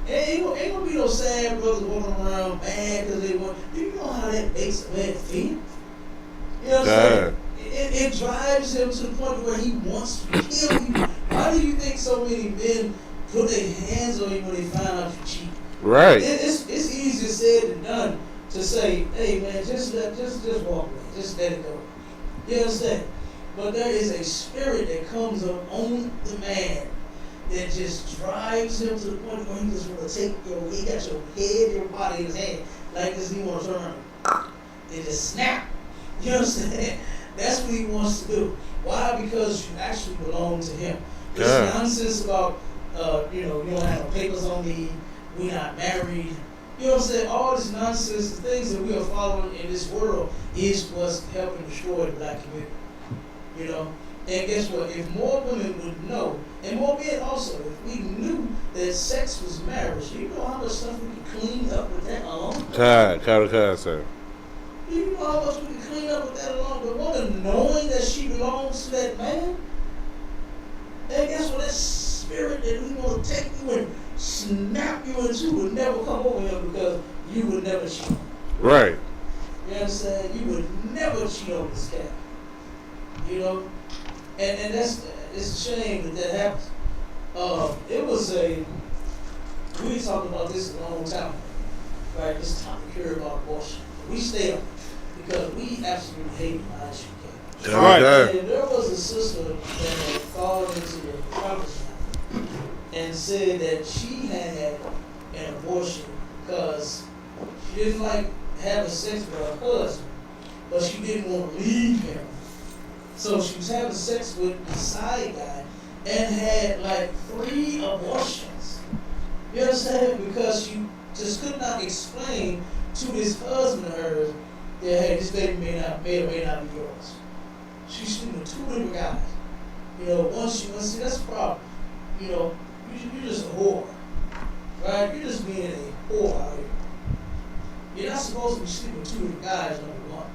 Ain't gonna be no sad brothers walking around mad because they want. Do you know how that makes a man feel? You know what I'm saying? It drives him to the point where he wants to kill you. Why do you think so many men put their hands on you when they find out you cheat? Right. It's easier said than done to say, hey man, just walk away, just let it go. You understand? But there is a spirit that comes up on the man that just drives him to the point where he just want to take he got your head, your body in his hand, like this. He want to turn around and just snap. You know what I'm saying? That's what he wants to do. Why? Because you actually belong to him. This nonsense about you don't have no papers on me, we not married. You know what I'm saying? All this nonsense, the things that we are following in this world is what's helping destroy the black community. You know? And guess what? If more women would know, and more men also, if we knew that sex was marriage, you know how much stuff we could clean up with that alone? Sir. You know how much we could clean up with that alone? The woman knowing that she belongs to that man? And guess what? That spirit that we want to take you and snap you into would never come over here because you would never cheat. Right. You understand? You would never cheat on this cat. You know? And it's a shame that happens. We talked about this a long time ago, right? This topic here about abortion. We stay on it because we absolutely hate ISUK. Right. And there was a sister that called into the conference and said that she had an abortion because she didn't like having sex with her husband, but she didn't want to leave him. So she was having sex with the side guy and had like 3 abortions. You understand? Because she just could not explain to this husband of hers that, hey, this baby may or may not be yours. She's sleeping with 2 different guys. You know, see, that's the problem. You know, you're just a whore. Right? You're just being a whore out here. You're not supposed to be sleeping with 2 different guys, number one.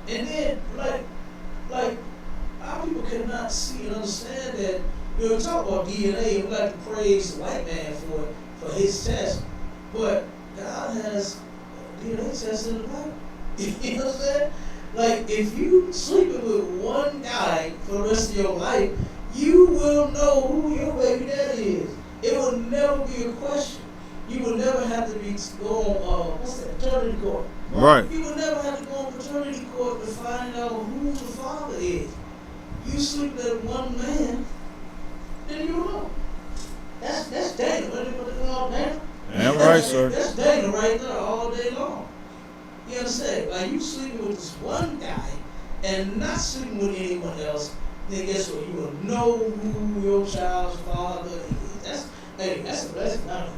And then, like, our people cannot see and understand that we talk about DNA and we like to praise the white man for his test, but God has a DNA test in the Bible. You know what I'm saying? Like, if you sleeping with one guy for the rest of your life, you will know who your baby daddy is. It will never be a question. You will never have to go on paternity court. Right. You will never have to go on paternity court to find out who the father is. You sleep with one man, then you know. That's Daniel. What they call Daniel? Damn right, sir. That's Daniel right there all day long. You understand? Like, you sleeping with this one guy and not sleeping with anyone else, then guess what? You will know who your child's father is. That's a blessing, not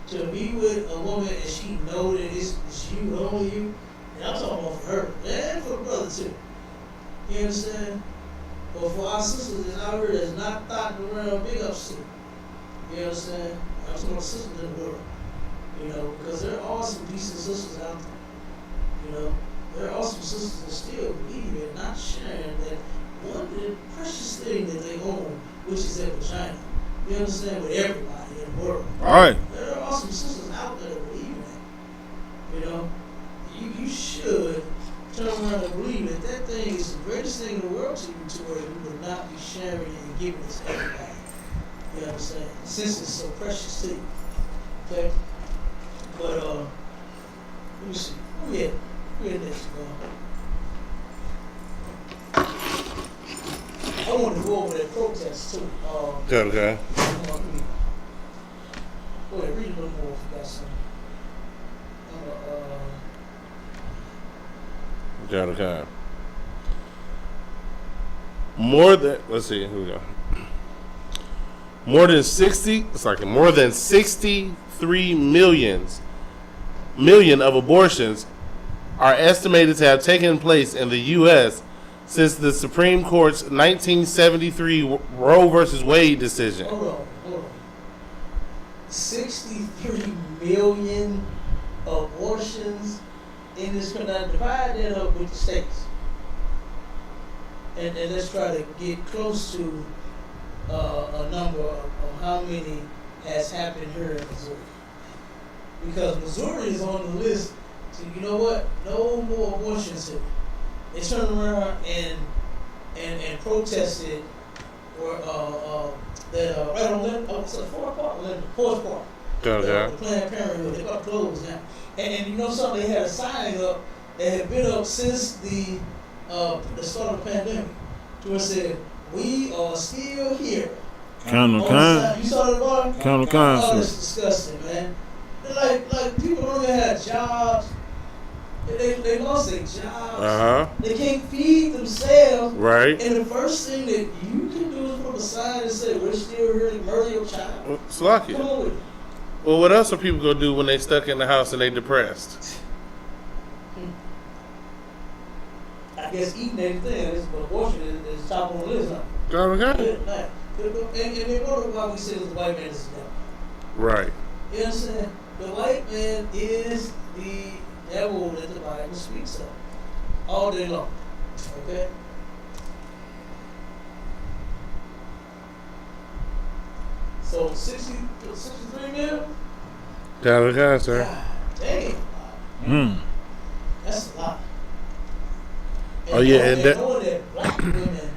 to be with a woman and she know that it's you, only you. And I'm talking about for her and for the brother too. You understand? But for our sisters that's out here that's not thotting around, big ups to them. You understand? I'm talking about sisters in the world. You know, because there are some decent sisters out there. You know, there are some sisters that still believe in not sharing that one precious thing that they own, which is their vagina. You understand? With everybody in the world. All right. There are some sisters out there that believe that. You know, you should turn around and believe that that thing is the greatest thing in the world to you, to where you would not be sharing it and giving it to everybody. You understand? Since it's so precious to you. Okay? But let me see. Who had next, bro? I wanted to go over that protest too. Okay. Go ahead, read a little more if you got something. Okay. More than, let's see, here we go. More than 63 million of abortions are estimated to have taken place in the U.S. since the Supreme Court's 1973 Roe versus Wade decision. Hold on. 63 million abortions in this country. Now divide that up with the states. And let's try to get close to a number of how many has happened here in Missouri. Because Missouri is on the list to, you know what, no more abortions here. They turned around and protested or that right on the fourth part. The Planned Parenthood, they got closed now. And you know something, they had a sign up that had been up since the start of the pandemic, to where it said, "We are still here." Count on kind. You saw that bar? Count on kind. Oh, it's disgusting, man. Like people don't even have jobs. They lost their jobs. They can't feed themselves. Right. And the first thing that you can do is put a sign and say, "We're still here to murder your child." Well, Slocky. Come on with it. Well, what else are people gonna do when they stuck in the house and they depressed? I guess eating anything, but abortion is top on the list, huh? Okay. And they wonder why we say that the white man is the devil. Right. You understand? The white man is the devil that the Bible speaks of all day long. Okay? So 63 million? Okay, sir. God damn. That's a lot. Oh, yeah, and that. Knowing that black women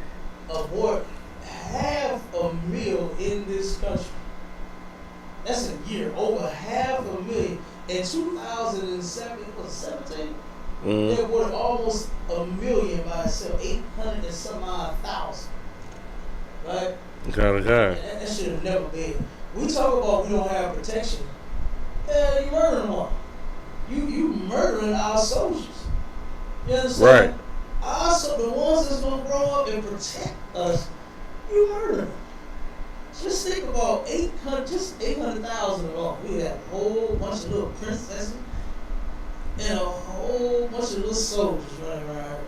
abort 500,000 in this country. That's a year, over 500,000. In 2017, they aborted almost 1 million by itself, 800 and some odd thousand. Right? Okay. That should have never been. We talk about we don't have protection. Yeah, you murdering them all. You murdering our soldiers. You understand? Right. Also, the ones that's gonna grow up and protect us, you murder them. Just think about 800,000 of all. We have a whole bunch of little princesses and a whole bunch of little soldiers running around here.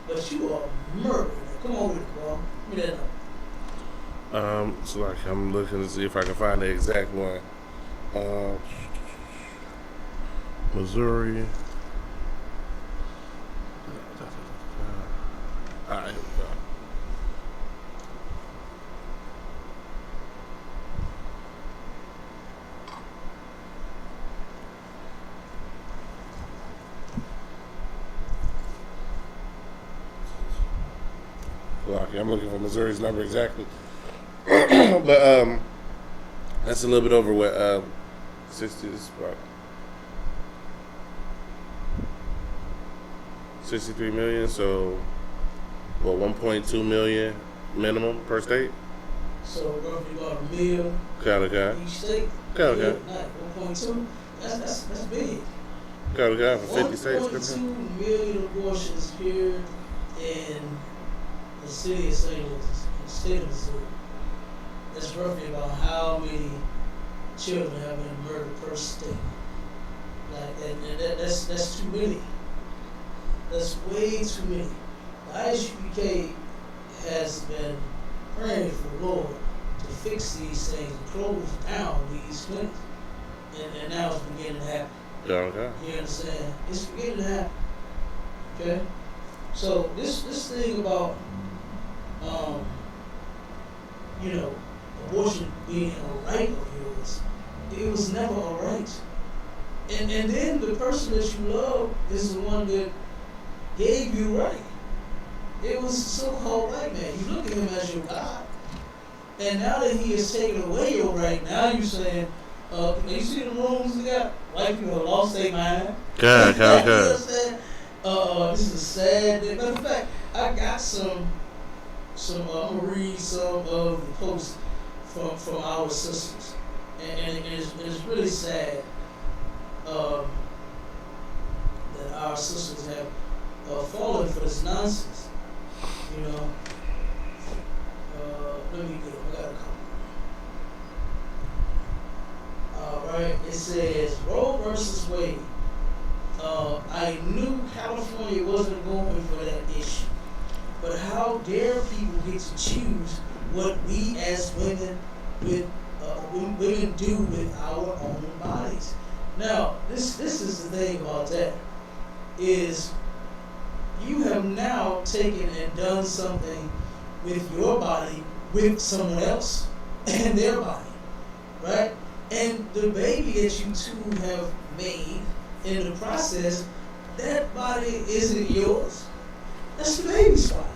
But you are murdering them. Come on with it, bro. Give me that number. So like I'm looking to see if I can find the exact one. Missouri. All right, here we go. Okay, I'm looking for Missouri's number exactly. But that's a little bit over what 60 is about 63 million, so well 1.2 million minimum per state. So roughly about $1 million Okay. each state. Okay. 1.2. That's big. Okay, for 50 states. 1.2 million abortions here in the city of St. Louis, in the state of Missouri. That's roughly about how many children have been murdered per state. Like, and that's too many. That's way too many. The ISUPK has been praying for the Lord to fix these things, and close down these clinics, and now it's beginning to happen. Okay. You understand? It's beginning to happen. Okay? So this thing about abortion being a right of yours. It was never a right. And then the person that you love is the one that gave you right. It was so-called white man. You look at him as your God. And now that he has taken away your right, now you're saying, you see the rooms we got? White people have lost their mind. God. You know what I'm saying? This is a sad day. Matter of fact, I got some I'm going to read some of the posts from our sisters. And it's really sad that our sisters have fallen for this nonsense. You know, let me get it. I got a couple. All right, it says Roe versus Wade. I knew California wasn't going for that issue, but how dare people get to choose what we as women do with our own bodies? Now, this is the thing about that is you have now taken and done something with your body with someone else and their body, right? And the baby that you two have made in the process, that body isn't yours. That's the baby's body.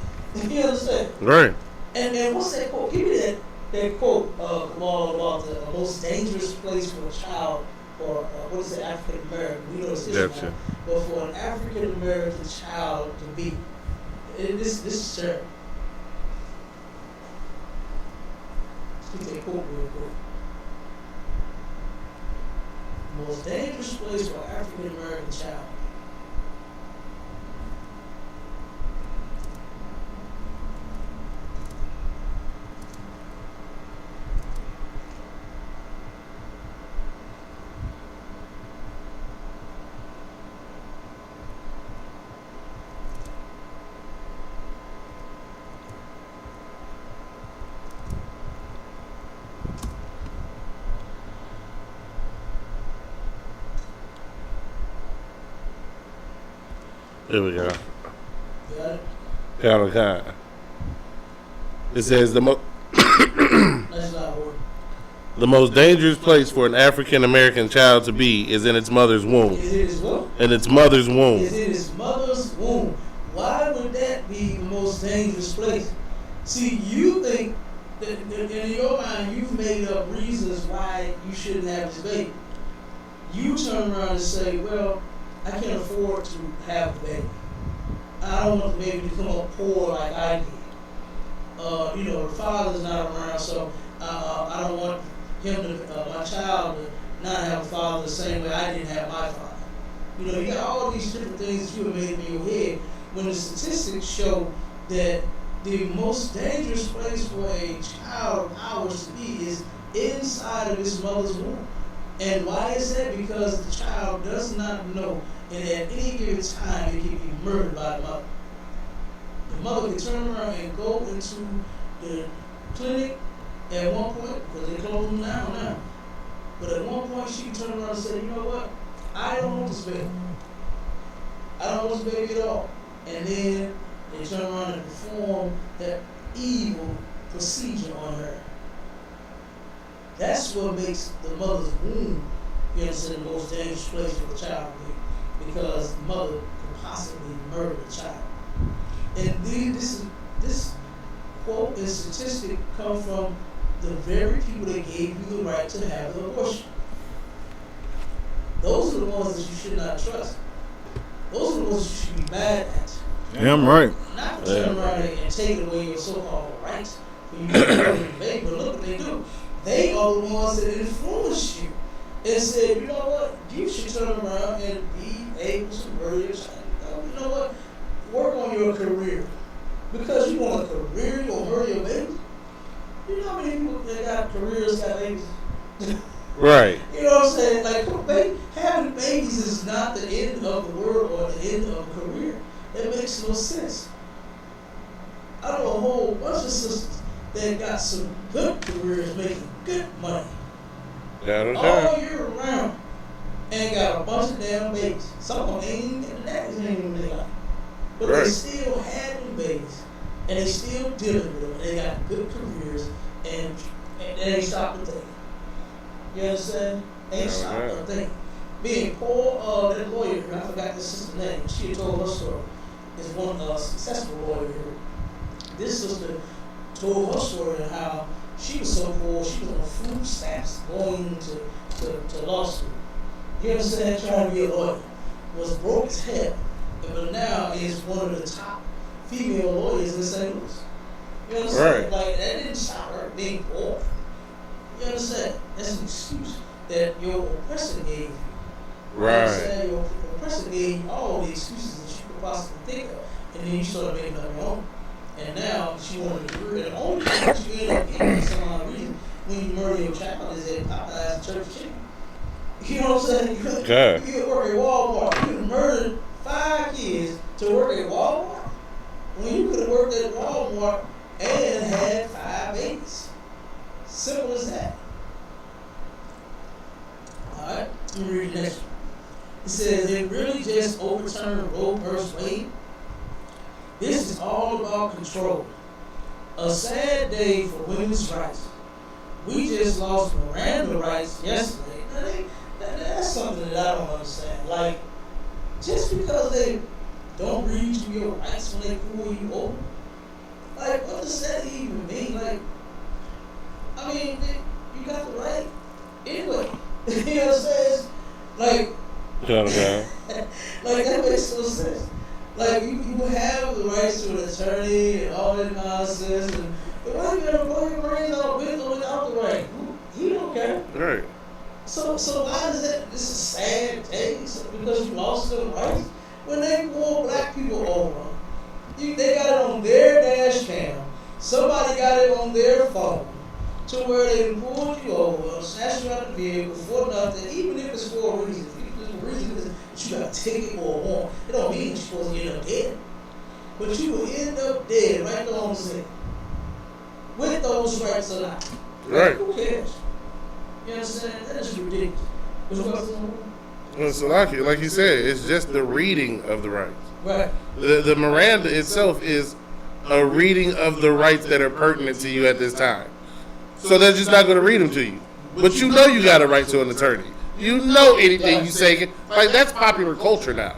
You understand? Right. And what's that quote? Give me that quote about the most dangerous place for a child, or what is it, African American? We know it's Israel, but for an African American child to be, this is terrible. Let's get that quote real quick. The most dangerous place for an African American child. There we go. Got it? Kind. It says That's not working. the most dangerous place for an African American child to be is in its mother's womb. Is it his what? In its mother's womb. Is in his mother's womb. Why would that be the most dangerous place? See, you think that in your mind you've made up reasons why you shouldn't have this baby. You turn around and say, well, I can't afford to have the baby. I don't want the baby to come up poor like I did. The father's not around, so I don't want him to, my child to not have a father the same way I didn't have my father. You got all these different things that you have made in your head when the statistics show that the most dangerous place for a child of ours to be is inside of his mother's womb. And why is that? Because the child does not know, and at any given time it can be murdered by the mother. The mother can turn around and go into the clinic at one point, because they close them now. But at one point she can turn around and say, you know what? I don't want this baby. I don't want this baby at all. And then they turn around and perform that evil procedure on her. That's what makes the mother's womb, the most dangerous place for a child to be, because the mother could possibly murder the child. And this quote and statistic come from the very people that gave you the right to have the abortion. Those are the ones that you should not trust. Those are the ones you should be mad at. Damn right. Not turn around and take away your so-called rights for you to murder the baby, but look what they do. They are the ones that influenced you and said, you know what, you should turn around and be able to murder your child. You know what, work on your career. Because you want a career, you want to murder your baby. You know how many people that got careers got babies? Right. You know what I'm saying? Like, having babies is not the end of the world or the end of a career. It makes no sense. I know a whole bunch of sisters that got some good careers making good money all year round and got a bunch of damn babies. Some of them ain't even that ain't even they got. But they still had them babies and they still dealing with them. They got good careers and it ain't stopped a thing. You understand? Ain't stopped a thing. Being poor, that lawyer, I forgot this sister's name. She had told her story. Is one successful lawyer here. This sister told her story of how she was so poor, she was on food stamps going to law school. You understand? Trying to be a lawyer. Was broke as hell. But now is one of the top female lawyers in St. Louis. You understand? Right. Like, that didn't stop her being poor. You understand? That's an excuse that your oppressor gave you. Right. You understand? Your oppressor gave you all the excuses that you could possibly think of. And then you started making up your own. And now she wanted to do it. And the only thing that you end up getting for some odd reason when you murder your child is that Popeye's church chicken. You know what I'm saying? You could work at Walmart. You could murder 5 kids to work at Walmart when you could have worked at Walmart and had 5 babies. Simple as that. Alright, let me read the next one. It says, they really just overturned Roe vs. Wade. This is all about control. A sad day for women's rights. We just lost Miranda rights yesterday. That's something that I don't understand. Like, just because they don't read you your rights when they pull you over, like, what does that even mean? Like, I mean, you got the right anyway. You know what I'm saying? Like, like, that makes no sense. Like, you have the rights to an attorney and all that nonsense, and why you gonna blow your brains out with or without the right? He don't care. Right. So why is that? This is sad day because you lost the rights. When they pull black people over, they got it on their dash cam. Somebody got it on their phone to where they pulled you over, snatched you out of the vehicle for nothing, even if it's for a reason. If the reason is that you got a ticket or a warrant, it don't mean you're supposed to end up dead. But you will end up dead right there on the scene. With those rights or not. Right. Who cares? You understand? That is ridiculous. So like you said, it's just the reading of the rights. Right. The Miranda itself is a reading of the rights that are pertinent to you at this time. So they're just not going to read them to you. But you know you got a right to an attorney. You know anything you say. Like, that's popular culture now.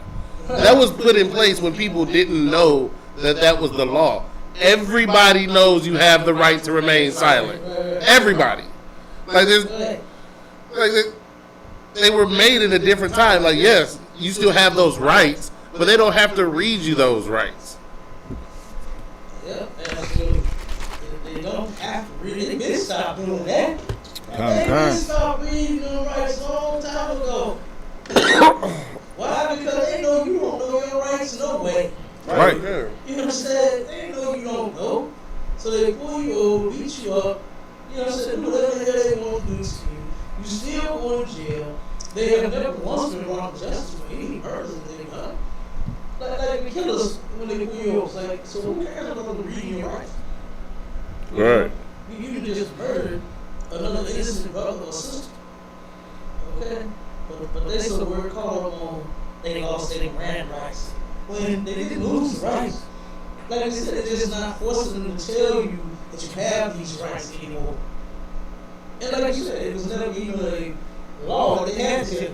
That was put in place when people didn't know that was the law. Everybody knows you have the right to remain silent. Everybody. Like, they were made in a different time. Like, yes, you still have those rights, but they don't have to read you those rights. Yeah, they don't have to read it. They been stopped doing that. They been stopped reading them rights a long time ago. Why? Because they know you don't know your rights no way. Right. You know what I'm saying? They know you don't know. So they pull you over, beat you up, you know what I'm saying, do whatever the hell they want to do to you. You still go to jail. They have never once been brought to justice for any murders that they've done. Like the killers, when they pull you over, like, so who cares about them reading your rights? Right. You just murdered another innocent brother or sister. Okay? But they so were caught up on they lost their grand rights. When they didn't lose the rights. Like I said, they're just not forcing them to tell you that you have these rights anymore. And like you said, it was never even a law that they had to.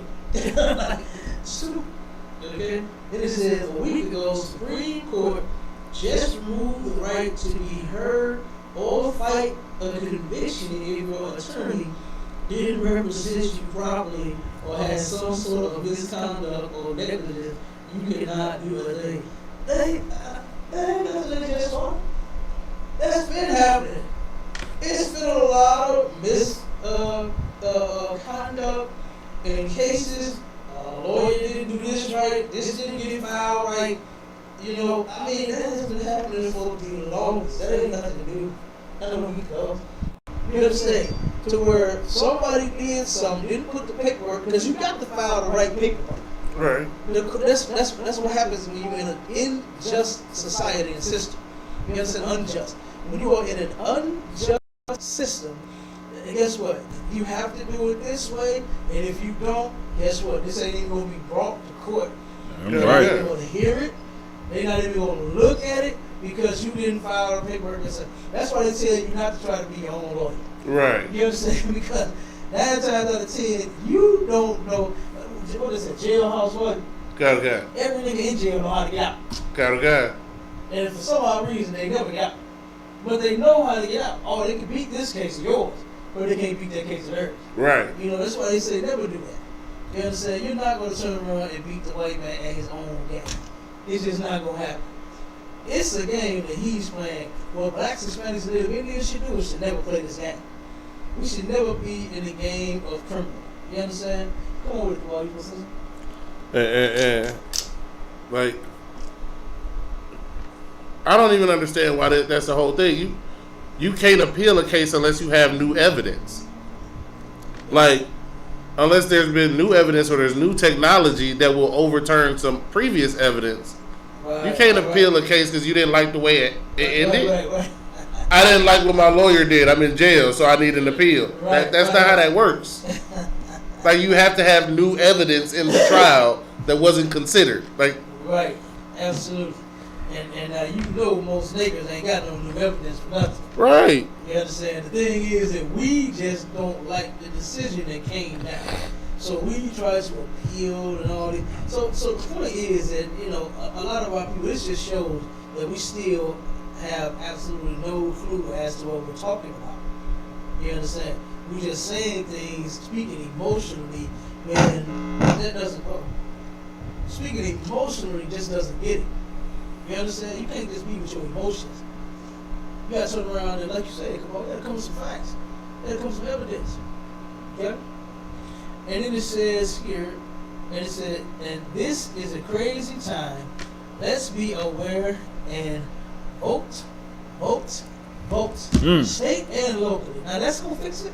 Like, stupid. Okay? Then it says a week ago, Supreme Court just removed the right to be heard or fight a conviction if your attorney didn't represent you properly or had some sort of misconduct or negligence. You cannot do a thing. That ain't nothing they just saw. That's been happening. It's been a lot of conduct in cases. Lawyer didn't do this right. This didn't get filed right. You know, I mean, that has been happening for the longest. That ain't nothing to do. Not a week ago. You know what I'm saying? To where somebody did something, didn't put the paperwork, because you got to file the right paperwork. Right. That's what happens when you're in an unjust society and system. You understand? Unjust. When you are in an unjust system, guess what? You have to do it this way, and if you don't, guess what? This ain't even going to be brought to court. They're not even going to hear it. They're not even going to look at it because you didn't file the paperwork. That's why they tell you not to try to be your own lawyer. Right. You understand? Because 9 times out of 10, you don't know what is it, jailhouse what? Got a Every nigga in jail know how to get out. guy. And if for some odd reason they never get out. But they know how to get out. Oh, they can beat this case of yours, but they can't beat that case of theirs. Right. You know, that's why they say never do that. You understand? You're not going to turn around and beat the white man at his own game. It's just not going to happen. It's a game that he's playing. What blacks, Hispanics, and Native Indians should do is should never play this game. We should never be in the game of criminal. You understand? Come on with it, boy. You supposed to Like, I don't even understand why that's the whole thing. You can't appeal a case unless you have new evidence. Like, unless there's been new evidence or there's new technology that will overturn some previous evidence. You can't appeal a case because you didn't like the way it ended. Right. I didn't like what my lawyer did. I'm in jail, so I need an appeal. That's not how that works. Like, you have to have new evidence in the trial that wasn't considered. Like, right, absolutely. And you know most niggas ain't got no new evidence for nothing. right. You understand? The thing is that we just don't like the decision that came down. So we try to appeal and all this. So the point is that, you know, a lot of our people, this just shows that we still have absolutely no clue as to what we're talking about. You understand? We just saying things, speaking emotionally, when that doesn't go. Speaking emotionally just doesn't get it. You understand? You can't just be with your emotions. You gotta turn around and, like you said, come on, gotta come with some facts. Gotta come with some evidence. Okay? And then it says here, and it said, and this is a crazy time. Let's be aware and vote. State and locally. Now that's gonna fix it.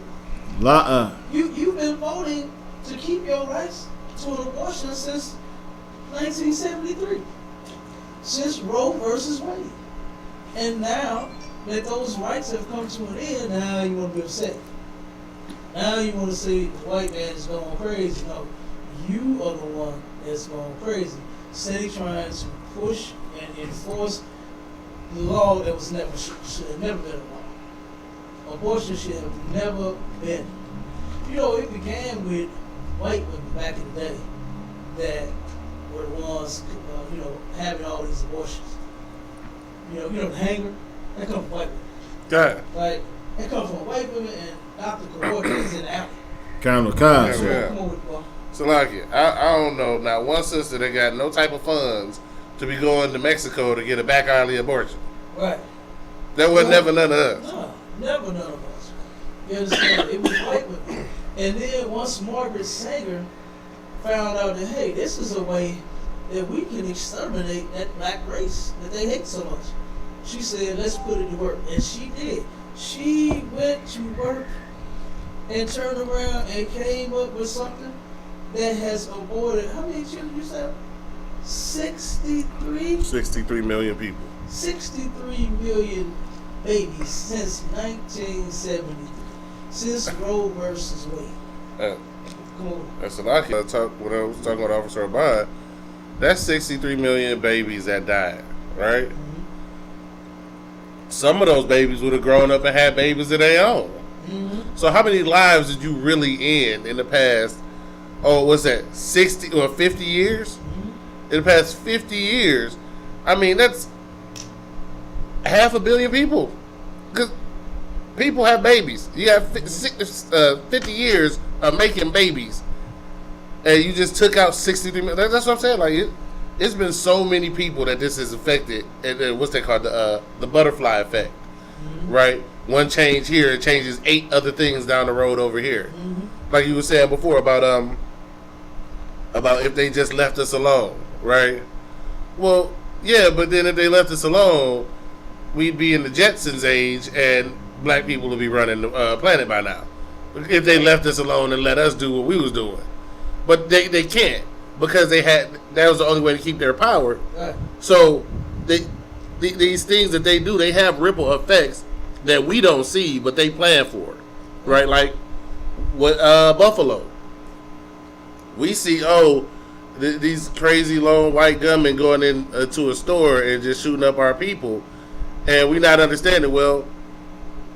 You've been voting to keep your rights to an abortion since 1973. Since Roe versus Wade. And now that those rights have come to an end, now you want to be upset. Now you want to say the white man is going crazy. No, you are the one that's going crazy. Steady trying to push and enforce the law that was never should have never been a law. Abortion should have never been. You know, it began with white women back in the day that were the ones, you know, having all these abortions. You know, the hanger, that comes from white women. God. Like, that comes from white women and Dr. Coordinates in the alley. Kind of Come on concept. with it, boy. So, like, I don't know. Now, one sister that got no type of funds to be going to Mexico to get a back alley abortion. Right. That was never none of us. No, never none of us. You understand? It was white women. And then once Margaret Sanger found out that, hey, this is a way that we can exterminate that black race that they hate so much, she said, let's put it to work. And she did. She went to work and turned around and came up with something that has aborted, how many children you said? 63? 63 million people. 63 million babies since 1973. Since Roe versus Wade. Come on. That's a lot. When I was talking with Officer Abad, that's 63 million babies that died, right? Mm-hmm. Some of those babies would have grown up and had babies of their own. Mm-hmm. So how many lives did you really end in the past, what's that, 60 or 50 years? Mm-hmm. In the past 50 years, I mean, that's 500 million people. Because people have babies. You have 50 years of making babies. And you just took out 63 million. That's what I'm saying. Like, it's been so many people that this has affected. And what's that called? The butterfly effect. Mm-hmm. Right? One change here, it changes 8 other things down the road over here. Mm-hmm. Like you were saying before about if they just left us alone. Right? Well, yeah, but then if they left us alone, we'd be in the Jetsons age and black people would be running the planet by now. If they left us alone and let us do what we was doing. But they can't, because that was the only way to keep their power. Right. So these things that they do, they have ripple effects that we don't see, but they plan for it. Right? Like what Buffalo. We see, these crazy lone white gunmen going into a store and just shooting up our people, and we not understanding, well,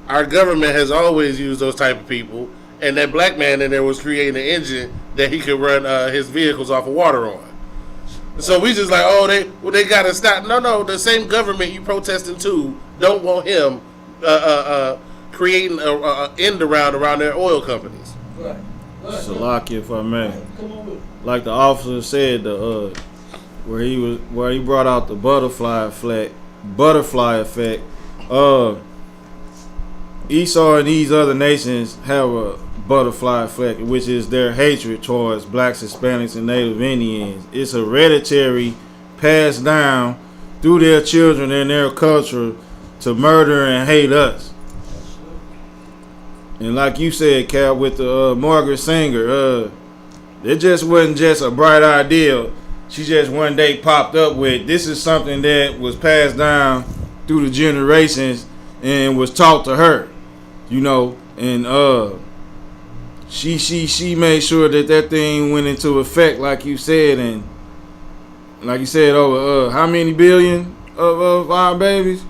our government has always used those type of people, and that black man in there was creating an engine that he could run his vehicles off of water on. So we just like, oh, they gotta stop. No, the same government you protesting to don't want him creating a end around their oil companies. Right. Salaki, if I may. Come on with it. Like the officer said, where he brought out the butterfly effect. Esau and these other nations have a butterfly effect, which is their hatred towards blacks, Hispanics, and Native Indians. It's hereditary, passed down through their children and their culture to murder and hate us. And like you said, Cal, with the Margaret Sanger, it just wasn't just a bright idea. She just one day popped up with, this is something that was passed down through the generations and was taught to her, you know. And she made sure that thing went into effect, like you said. And like you said, over how many billion of our babies?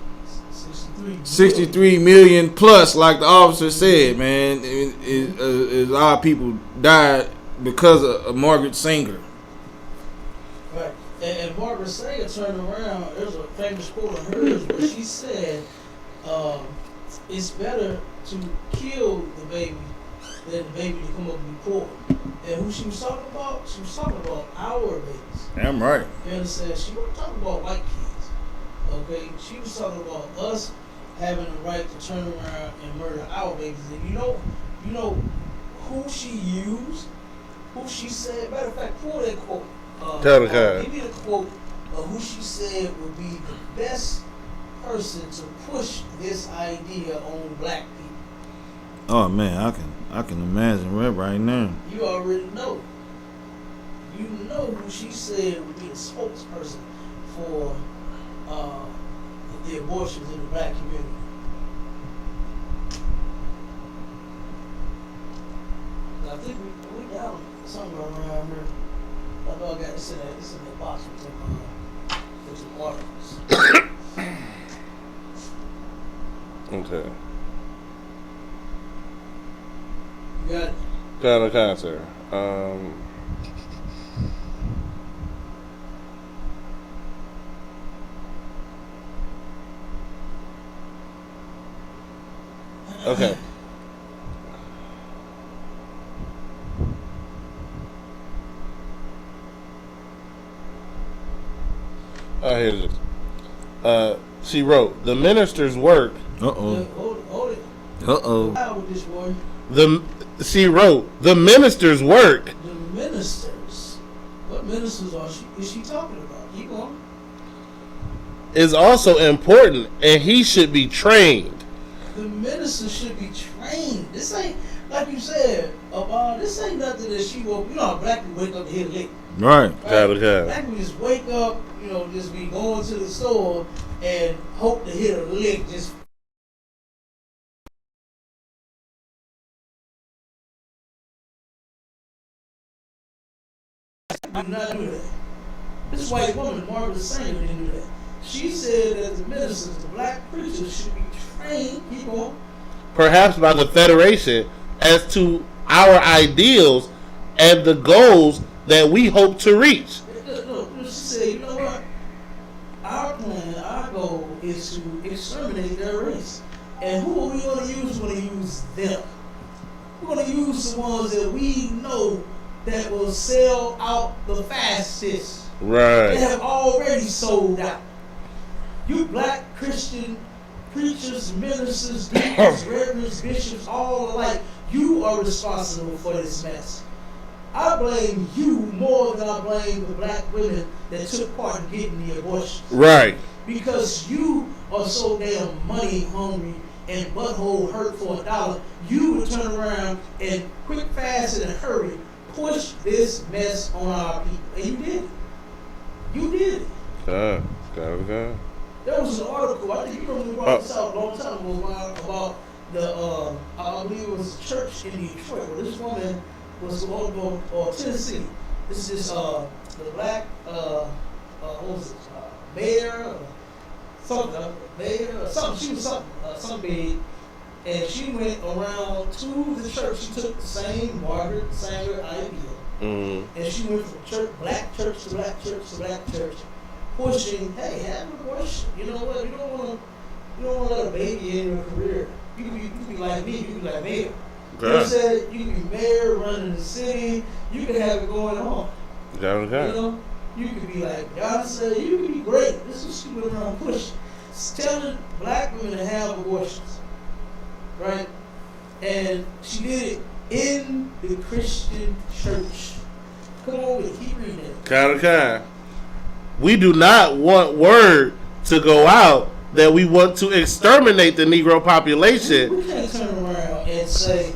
63 million plus, like the officer said, man. Is our people died because of Margaret Sanger. Right. And Margaret Sanger turned around. There's a famous quote of hers where she said, it's better to kill the baby than the baby to come up and be poor. And who she was talking about? She was talking about our babies. Damn right. You understand? She wasn't talking about white kids. Okay? She was talking about us having the right to turn around and murder our babies. And you know who she used, who she said. Matter of fact, pull that quote. Tell the guy. Give me the quote of who she said would be the best person to push this idea on black people. Oh man, I can imagine right now. You already know. You know who she said would be the spokesperson for the abortions in the black community. I think we down somewhere around here. I know I got this in that box with some articles. Okay. You got it? Kind of, sir. Okay. Here it is. She wrote, the minister's work. Hold it. How with this boy? She wrote, the minister's work. The ministers. What ministers is she talking about? Keep on. Is also important, and he should be trained. The minister should be trained. This ain't, like you said, this ain't nothing that she will, you know how black people wake up and hit a lick. Right. Black people just wake up, just be going to the store and hope to hit a lick. Just do not do that. This white woman, Margaret Sanger, didn't do that. She said that the ministers, the black preachers, should be trained, people, perhaps by the Federation, as to our ideals and the goals that we hope to reach. She said, you know what? Our plan, our goal is to exterminate their race. And who are we going to use? We're going to use them. We're going to use the ones that we know that will sell out the fastest. Right. They have already sold out. You black Christian preachers, ministers, deacons, reverends, bishops, all alike, you are responsible for this mess. I blame you more than I blame the black women that took part in getting the abortion. Right. Because you are so damn money hungry and butthole hurt for $1. You would turn around and quick, fast, and in a hurry push this mess on our people. And you did it. You did it. Okay. There was an article, I think you remember brought this out a long time ago about the, I believe it was a church in Detroit where this woman was or Tennessee. This is the black, what was it, mayor, something, she was something big, And she went around to the church. She took the same Margaret Sanger idea. And she went from black church to black church to black church, pushing, hey, have an abortion. You know what? You don't want to let a baby in your career. You can be like me. You can be like me. You know what I'm saying? You can be mayor, running the city. You can have it going on. Okay. You know? You could be like Beyonce. You could be great. This is what she went around pushing. It's telling black women to have abortions. Right? And she did it in the Christian church. Come on with it. Keep reading it. Kind. We do not want word to go out that we want to exterminate the Negro population. We can't turn around and say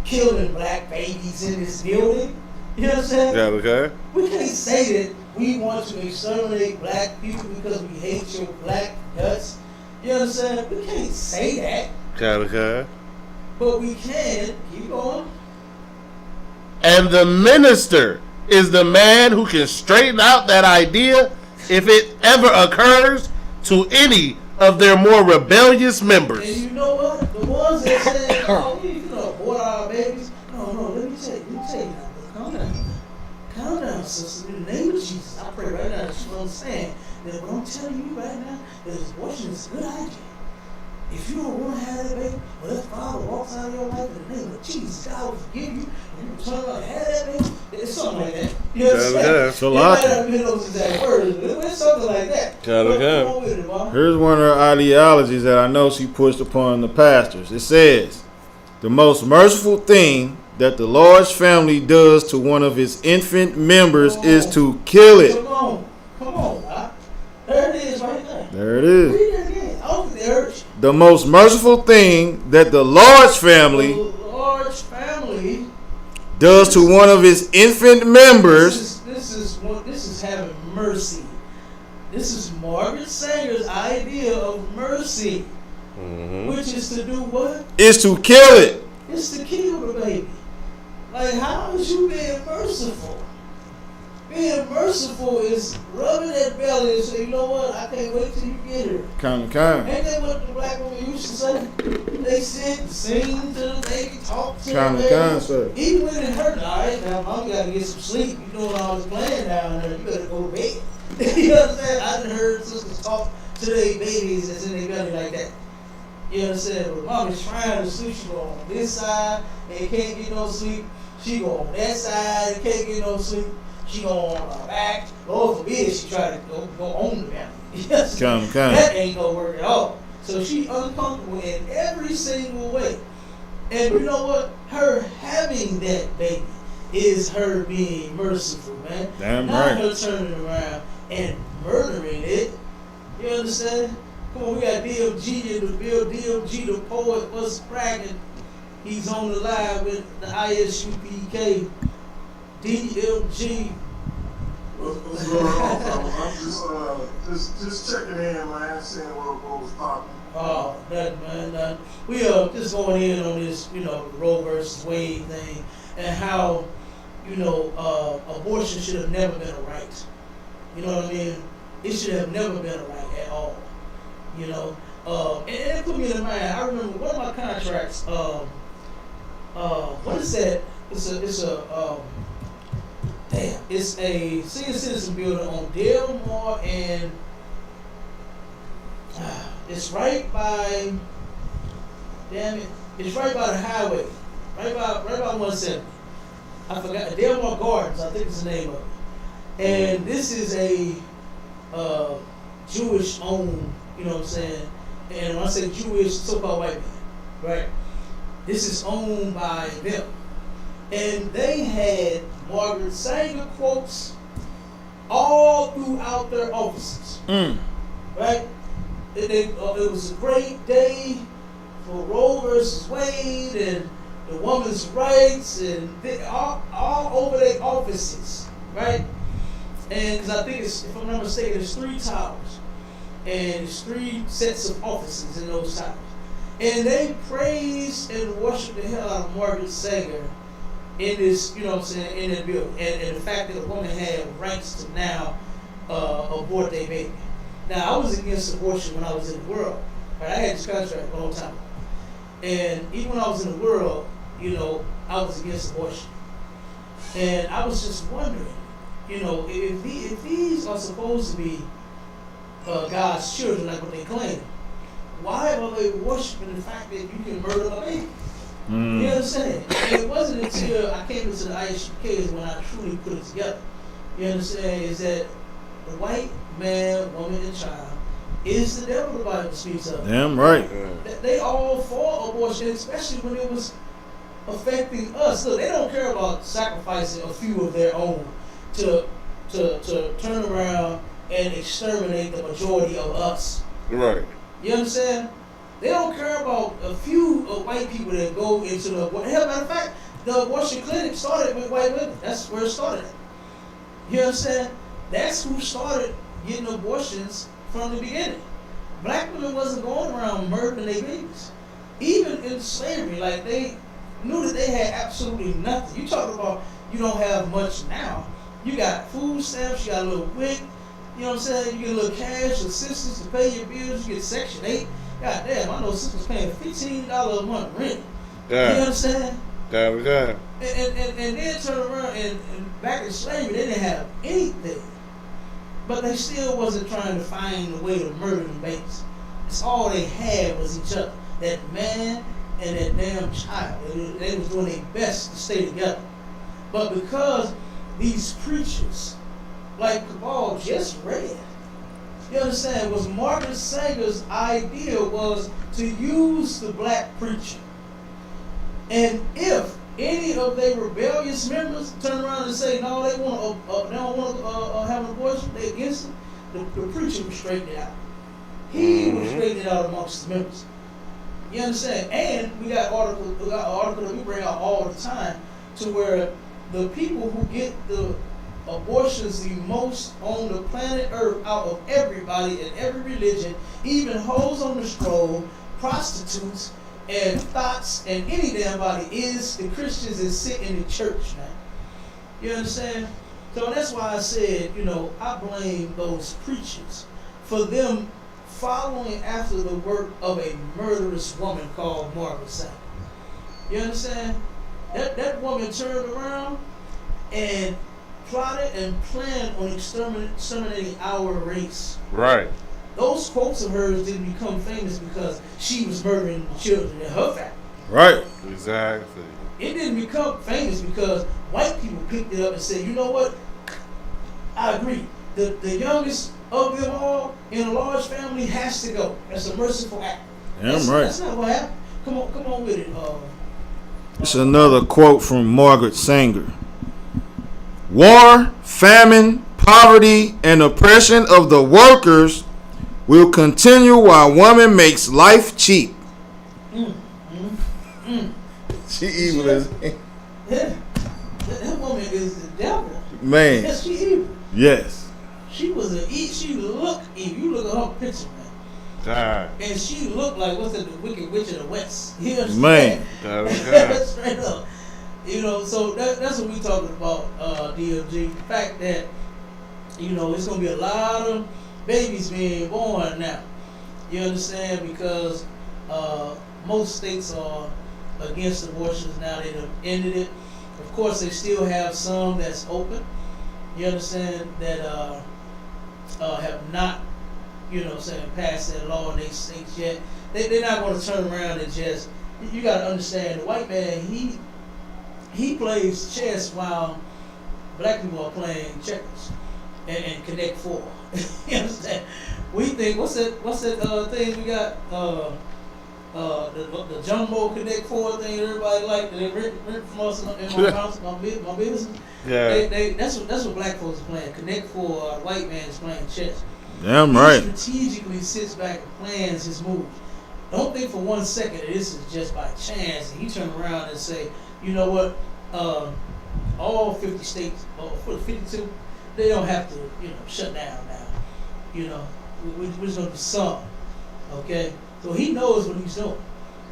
killing black babies in this building. You know what I'm saying? Okay. We can't say that we want to exterminate black people because we hate your black guts. You know what I'm saying? We can't say that. Okay. But we can. Keep going. And the minister is the man who can straighten out that idea if it ever occurs to any of their more rebellious members. And you know what? The ones that say, oh, we abort our babies. No, let me tell you now. Calm down, sister. In the name of Jesus, I pray right now that you understand that what I'm telling you right now, that abortion is a good idea. If you don't want to have that baby, well, that father walks out of your life in the name of Jesus, God will forgive you, and you can turn around and have that baby. It's something like that. You know what I'm saying? It's a lot. It might not be those exact words, but it's something like that. Come on with it, Mom. Here's one of her ideologies that I know she pushed upon the pastors. It says, the most merciful thing that the Lord's family does to one of his infant members is to kill it. Come on. There it is right there. There it is. Read it again. I don't think they hurt you. The most merciful thing that the Lord's family does to one of his infant members. This is having mercy. This is Margaret Sanger's idea of mercy, which is to do what? Is to kill it. It's to kill the baby. Like, how is you being merciful? Being merciful is rubbing that belly and say, you know what? I can't wait till you get her. Kind. Ain't that what the black women used to say? They sit, sing to the baby, talk to the baby. Sir. Even when it hurt, all right, now mom gotta get some sleep. You doing all this playing down there, you better go to bed. You know what I'm saying? I done heard sisters talk to their babies that's in their belly like that. You know what I'm saying? But mom is trying to sleep. She go on this side and can't get no sleep. She go on that side and can't get no sleep. She go on her back. Lord forbid she try to go on the family. Yes. That ain't gonna work at all. So she uncomfortable in every single way. And you know what? Her having that baby is her being merciful, man. Damn Not right. her turning around and murdering it. You understand? Come on, we got DMG in the building. DMG, the poet, what's cracking? He's on the line with the ISUPK. DMG. What's going on, fellas? I'm just checking in, man, seeing what was popping. Oh, nothing, man, nothing. We are just going in on this, Roe versus Wade thing, and how, abortion should have never been a right. You know what I mean? It should have never been a right at all. And it put me in mind. I remember one of my contracts. What is that? It's a senior citizen building on Delmar and it's right by. Damn it! It's right by the highway, right by 170. I forgot Delmar Gardens. I think it's the name of it. And this is a Jewish owned. You know what I'm saying? And when I say Jewish, so-called white man, right? This is owned by them. And they had Margaret Sanger quotes all throughout their offices. Right? It was a great day for Roe versus Wade and the women's rights and all over their offices. Right? And because I think if I'm not mistaken, there's 3 towers. And it's 3 sets of offices in those towers. And they praised and worshiped the hell out of Margaret Sanger in this, in that building. And the fact that a woman had rights to now abort their baby. Now, I was against abortion when I was in the world. Right? I had this contract a long time ago. And even when I was in the world, you know, I was against abortion. And I was just wondering, you know, if these are supposed to be God's children, like what they claim, why are they worshiping the fact that you can murder a baby? You know what I'm saying? And it wasn't until I came into the ISUK when I truly put it together. You understand? Is that the white man, woman, and child is the devil the Bible speaks of. Damn right. They all for abortion, especially when it was affecting us. Look, they don't care about sacrificing a few of their own to turn around and exterminate the majority of us. Right. You understand? They don't care about a few white people that go into the abortion. Hell, matter of fact, the abortion clinic started with white women. That's where it started at. You understand? That's who started getting abortions from the beginning. Black women wasn't going around murdering their babies. Even in slavery, like they knew that they had absolutely nothing. You talk about you don't have much now. You got food stamps, you got a little WIC, you know what I'm saying? You get a little cash assistance to pay your bills, you get Section 8. God damn, I know sisters paying $15 a month rent. Yeah. You understand? Damn. And then turn around and back in slavery, they didn't have anything. But they still wasn't trying to find a way to murder them babies. It's all they had was each other. That man and that damn child. They was doing their best to stay together. But because these preachers, like Cabal just read, you understand, was Margaret Sanger's idea was to use the black preacher. And if any of their rebellious members turn around and say, no, they don't want to have an abortion, they against it, the preacher would straighten it out. He would straighten it out amongst the members. You understand? And we got articles that we bring out all the time to where the people who get the abortions the most on the planet Earth out of everybody in every religion, even hoes on the stroll, prostitutes, and thoughts, and any damn body is the Christians that sit in the church, man. You understand? So that's why I said, you know, I blame those preachers for them following after the work of a murderous woman called Margaret Sanger. You understand? That woman turned around and plotted and planned on exterminating our race. Right. Those quotes of hers didn't become famous because she was murdering children in her family. Right. Exactly. It didn't become famous because white people picked it up and said, you know what? I agree. The youngest of them all in a large family has to go. That's a merciful act. Damn right. That's not what happened. Come on with it. It's another quote from Margaret Sanger. War, famine, poverty, and oppression of the workers will continue while woman makes life cheap. She evil as Yeah. That woman is the devil. man. Yes, she evil. Yes. She looked evil. You look at her picture, man. And she looked like, what's that, the Wicked Witch of the West. You understand? Man. Straight up. You know, so that's what we talking about, DLG. The fact that, you know, it's going to be a lot of babies being born now. You understand? Because most states are against abortions now. They have ended it. Of course, they still have some that's open. You understand? That have not, you know, passed that law in their states yet. They're not going to turn around and just. You got to understand, the white man, he plays chess while black people are playing checkers and Connect Four. You understand? We think what's that thing we got the jumbo Connect Four thing everybody like that they rent from us in my house, my business. Yeah. That's what black folks are playing. Connect Four, white man is playing chess. Damn right. He strategically sits back and plans his moves. Don't think for 1 second that this is just by chance. And he turn around and say, you know what? All 50 states, or 52, they don't have to, you know, shut down now. You know, we're just gonna do some. Okay? So he knows what he's doing.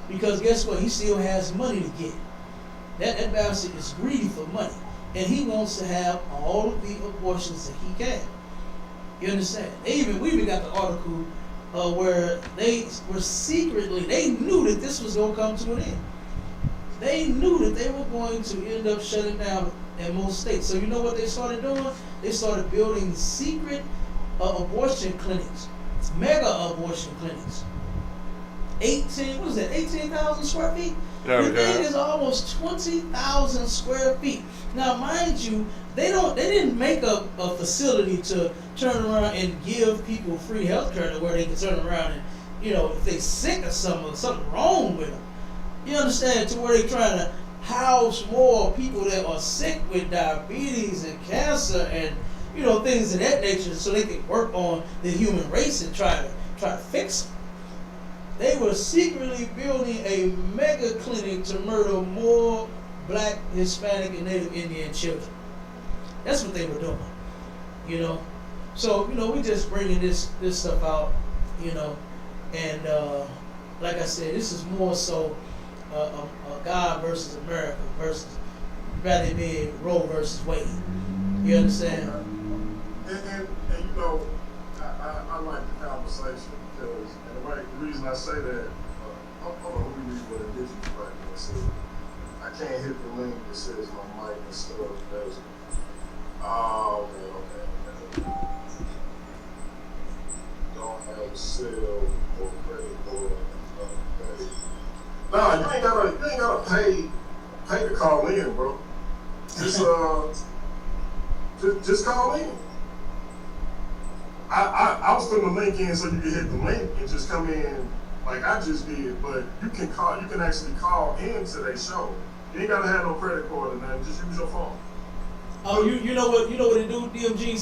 Because guess what? He still has money to get. That bastard is greedy for money. And he wants to have all of the abortions that he can. You understand? We even got the article where they were secretly, they knew that this was going to come to an end. They knew that they were going to end up shutting down in most states. So you know what they started doing? They started building secret abortion clinics, mega abortion clinics. 18,000 square feet? The thing is almost 20,000 square feet. Now, mind you, they didn't make a facility to turn around and give people free health care where they can turn around and, if they sick or something wrong with them. You understand? To where they trying to house more people that are sick with diabetes and cancer and, things of that nature so they can work on the human race and try to fix them. They were secretly building a mega clinic to murder more Black, Hispanic, and Native Indian children. That's what they were doing, So, we just bringing this stuff out, and like I said, this is more so God versus America versus rather be Roe versus Wade. You understand? And I like the conversation because, the reason I say that, hold on, let me read what it is right now. So I can't hit the link that says my mic and stuff. Oh, man, okay. Don't have a cell or credit card. Nah, you ain't gotta pay to call in, bro. Just call in. I was putting the link in so you can hit the link and just come in like I just did, but you can actually call in to their show. You ain't gotta have no credit card or nothing, just use your phone. Oh, you know what they do, DMG?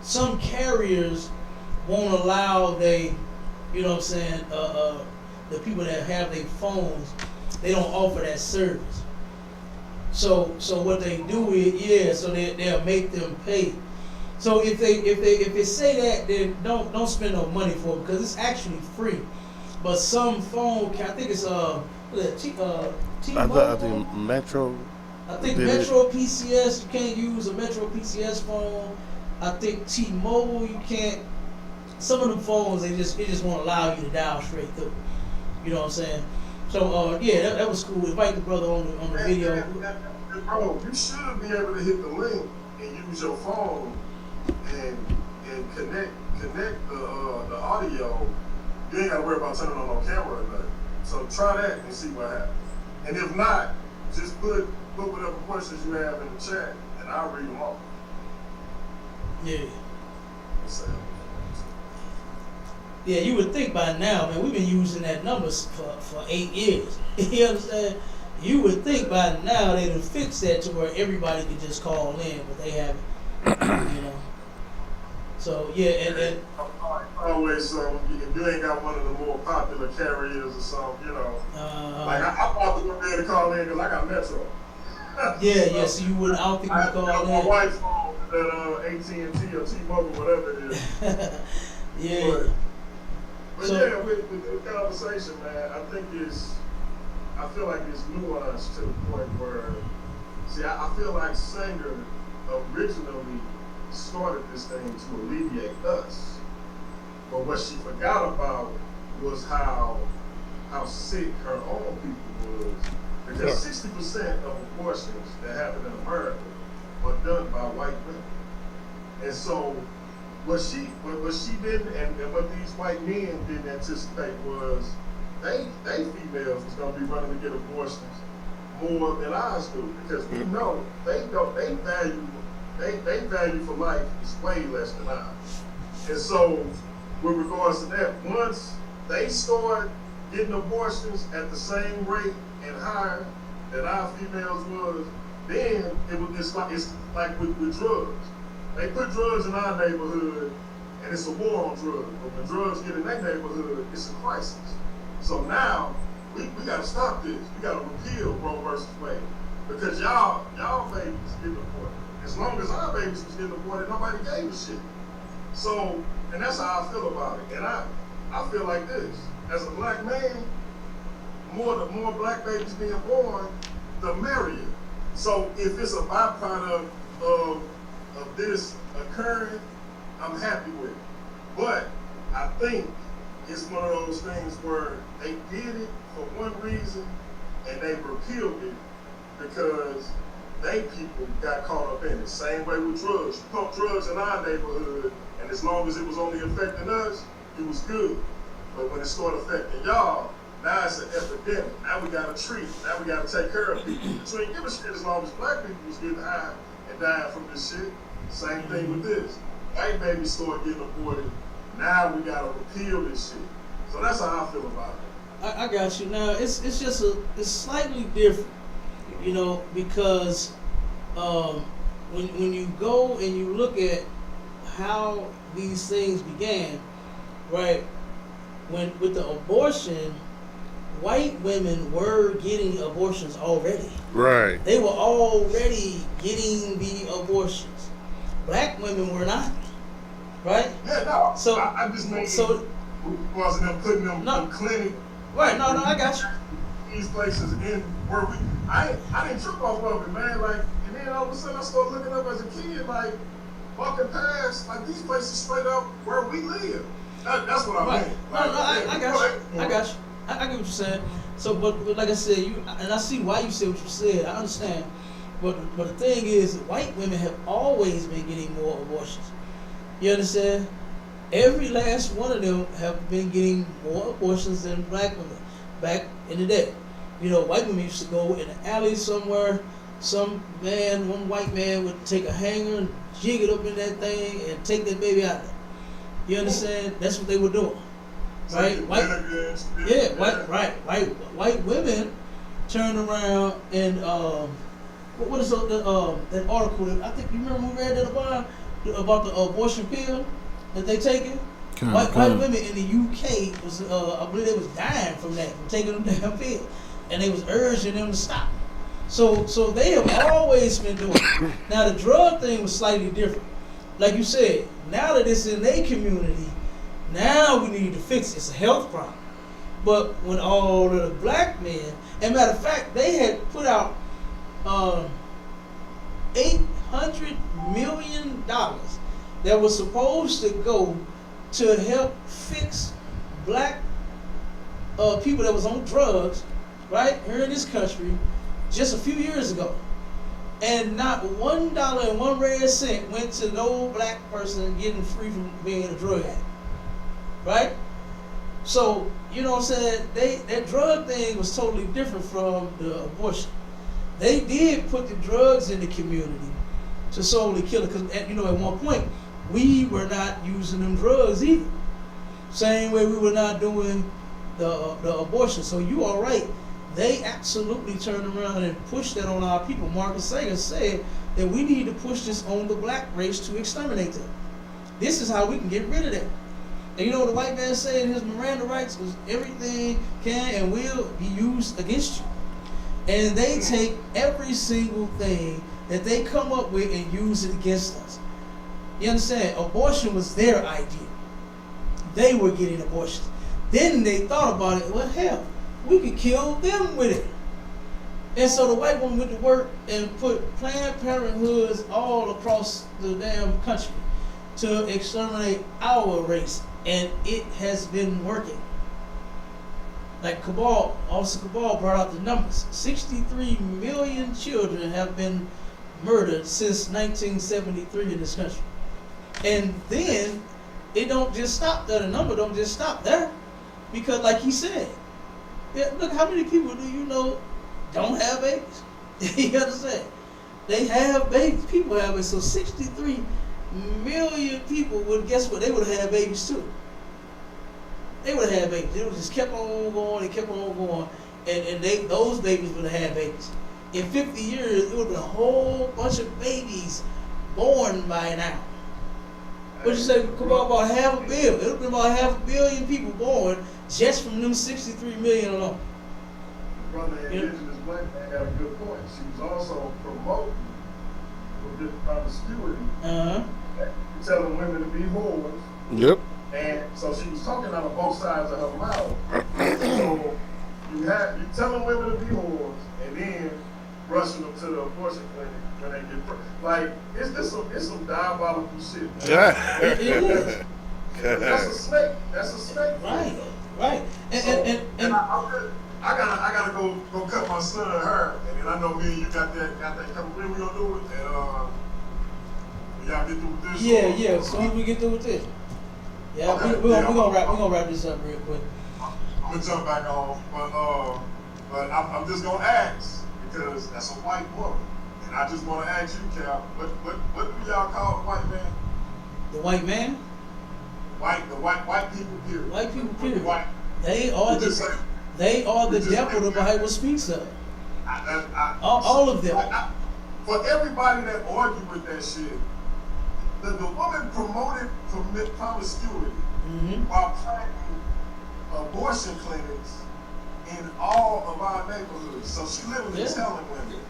Some carriers won't allow the people that have their phones, they don't offer that service. So what they do is, so they'll make them pay. So if they say that, then don't spend no money for it because it's actually free. But some phone, I think it's T-Mobile. I think Metro. I think Metro PCS, you can't use a Metro PCS phone. I think T-Mobile, you can't. Some of them phones, they just won't allow you to dial straight through. You know what I'm saying? So that was cool. Invite the brother on the video. Bro, you should be able to hit the link and use your phone and connect the audio. You ain't gotta worry about turning on no camera or nothing. So try that and see what happens. And if not, just put whatever questions you have in the chat and I'll read them off. Yeah. Yeah, you would think by now, man, we've been using that number for 8 years. You understand? You would think by now they'd have fixed that to where everybody could just call in, but they haven't. So yeah, and always if you ain't got one of the more popular carriers or something, like I probably wouldn't be able to call in because I got Metro. Yeah. So you wouldn't. I don't think you could call in. My wife's phone, that AT&T or T-Mobile, whatever it is. Yeah. But yeah, with the conversation, man, I feel like it's nuanced to the point where, I feel like Sanger originally started this thing to alleviate us. But what she forgot about was how sick her own people was. Because 60% of abortions that happen in America are done by white women. And so what she didn't, and what these white men didn't anticipate was they females was gonna be running to get abortions more than ours do, because we know they value for life is way less than ours. And so with regards to that, once they start getting abortions at the same rate and higher than our females was, then it's like with drugs. They put drugs in our neighborhood, and it's a war on drugs. But when drugs get in their neighborhood, it's a crisis. So now, we got to stop this. We got to repeal Roe versus Wade. Because y'all babies getting aborted. As long as our babies was getting aborted, nobody gave a shit. So, and that's how I feel about it. And I feel like this. As a black man, the more black babies being born, the merrier. So if it's a byproduct of this occurring, I'm happy with it. But I think it's one of those things where they did it for one reason and they repealed it because they people got caught up in it. Same way with drugs. You pump drugs in our neighborhood, and as long as it was only affecting us, it was good. But when it started affecting y'all, now it's an epidemic. Now we gotta treat it. Now we gotta take care of people. So you give a shit as long as black people was getting high and dying from this shit. Same thing with this. White babies start getting aborted. Now we gotta repeal this shit. So that's how I feel about it. I got you. Now it's just it's slightly different, you know, because when you go and you look at how these things began, right? With the abortion, white women were getting abortions already. Right. They were already getting the abortions. Black women were not. Right? Yeah, no. So I just mean so wasn't them putting them in clinic. Right, no, I got you. These places in where I didn't trip off of it, man. Like, and then all of a sudden I started looking up as a kid, like walking past, like these places straight up where we live. That's what I mean. No, I got you. I got you. I get what you're saying. So, but like I said, and I see why you said what you said. I understand. But the thing is, white women have always been getting more abortions. You understand? Every last one of them have been getting more abortions than black women back in the day. You know, white women used to go in an alley somewhere. One white man would take a hanger and jig it up in that thing and take that baby out of there. You understand? That's what they were doing. Right? White women turned around and what is that article? I think you remember we read that about the abortion pill that they taking. White women in the UK was I believe they was dying from taking them damn pills, and they was urging them to stop. So they have always been doing it. Now the drug thing was slightly different. Like you said, now that it's in their community, now we need to fix it. It's a health problem. But when all of the black men, and matter of fact, they had put out $800 million that was supposed to go to help fix black people that was on drugs, right, here in this country, just a few years ago. And not $1 and 1 red cent went to no black person getting free from being a drug addict. Right? So, you know what I'm saying? That drug thing was totally different from the abortion. They did put the drugs in the community to solely kill it. Because, you know, at one point, we were not using them drugs either. Same way we were not doing the abortion. So you are right. They absolutely turned around and pushed that on our people. Marcus Sager said that we need to push this on the black race to exterminate them. This is how we can get rid of them. And you know what the white man said in his Miranda rights was everything can and will be used against you. And they take every single thing that they come up with and use it against us. You understand? Abortion was their idea. They were getting abortions. Then they thought about it, well, hell, we could kill them with it. And so the white woman went to work and put Planned Parenthoods all across the damn country to exterminate our race. And it has been working. Like Officer Cabal brought out the numbers. 63 million children have been murdered since 1973 in this country. And then it don't just stop there. The number don't just stop there. Because like he said, yeah, look, how many people do you know don't have babies? You understand? They have babies. People have it. So 63 million people would, guess what? They would have had babies too. They would have had babies. It would just kept on going and kept on going. And those babies would have had babies. In 50 years, it would have been a whole bunch of babies born by now. What you say? Come on, about 500 million. It would have been about 500 million people born just from them 63 million alone. Brother, indigenous black man got a good point. She was also promoting with this promiscuity, telling women to be whores. Yep. And so she was talking out of both sides of her mouth. So you telling women to be whores, and then rushing them to the abortion clinic when they get pregnant. Like it's some diabolical shit. Man. Yeah. That's a snake. That's a snake. Right. And I gotta go cut my son hair, and then I know me and you got that couple. When we gonna do it? And y'all get through with this. yeah. As soon as we get through with this, Okay, we're gonna wrap this up real quick. I'm gonna jump back on, but I'm just gonna ask because that's a white woman, and I just want to ask you, Cal, what do y'all call a white man? The white man? The white people period. White people period. White. They are the devil the Bible speaks of. All of them. For everybody that argue with that shit, the woman promoted promiscuity while planning abortion clinics in all of our neighborhoods. So she literally telling women,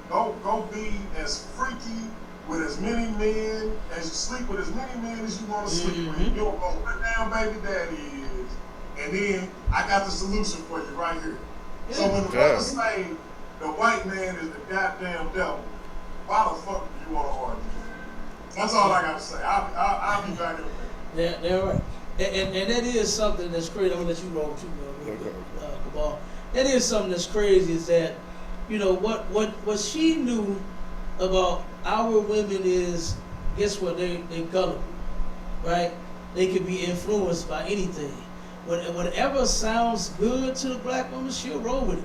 go be as freaky with as many men, as you sleep with as many men as you want to sleep with. You don't know what damn baby daddy is. And then I got the solution for you right here. So when the brothers say the white man is the goddamn devil, why the fuck do you want to argue? That's all I got to say. I'll be back in a minute. Yeah, right. And that is something that's crazy. I'm gonna let you roll too, Cabal. That is something that's crazy. Is that what she knew about our women is, guess what? They're gullible, right? They can be influenced by anything. Whatever sounds good to the black woman, she'll roll with it.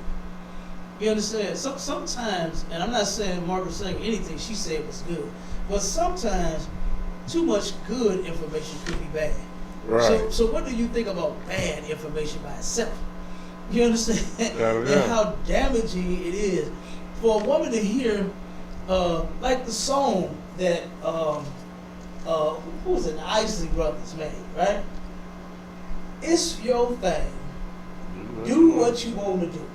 You understand? Sometimes, and I'm not saying Margaret saying anything she said was good, but sometimes too much good information could be bad. Right. So what do you think about bad information by itself? You understand? Yeah. And how damaging it is for a woman to hear, like the song that who was it? The Isley Brothers made, right? It's your thing. Do what you want to do.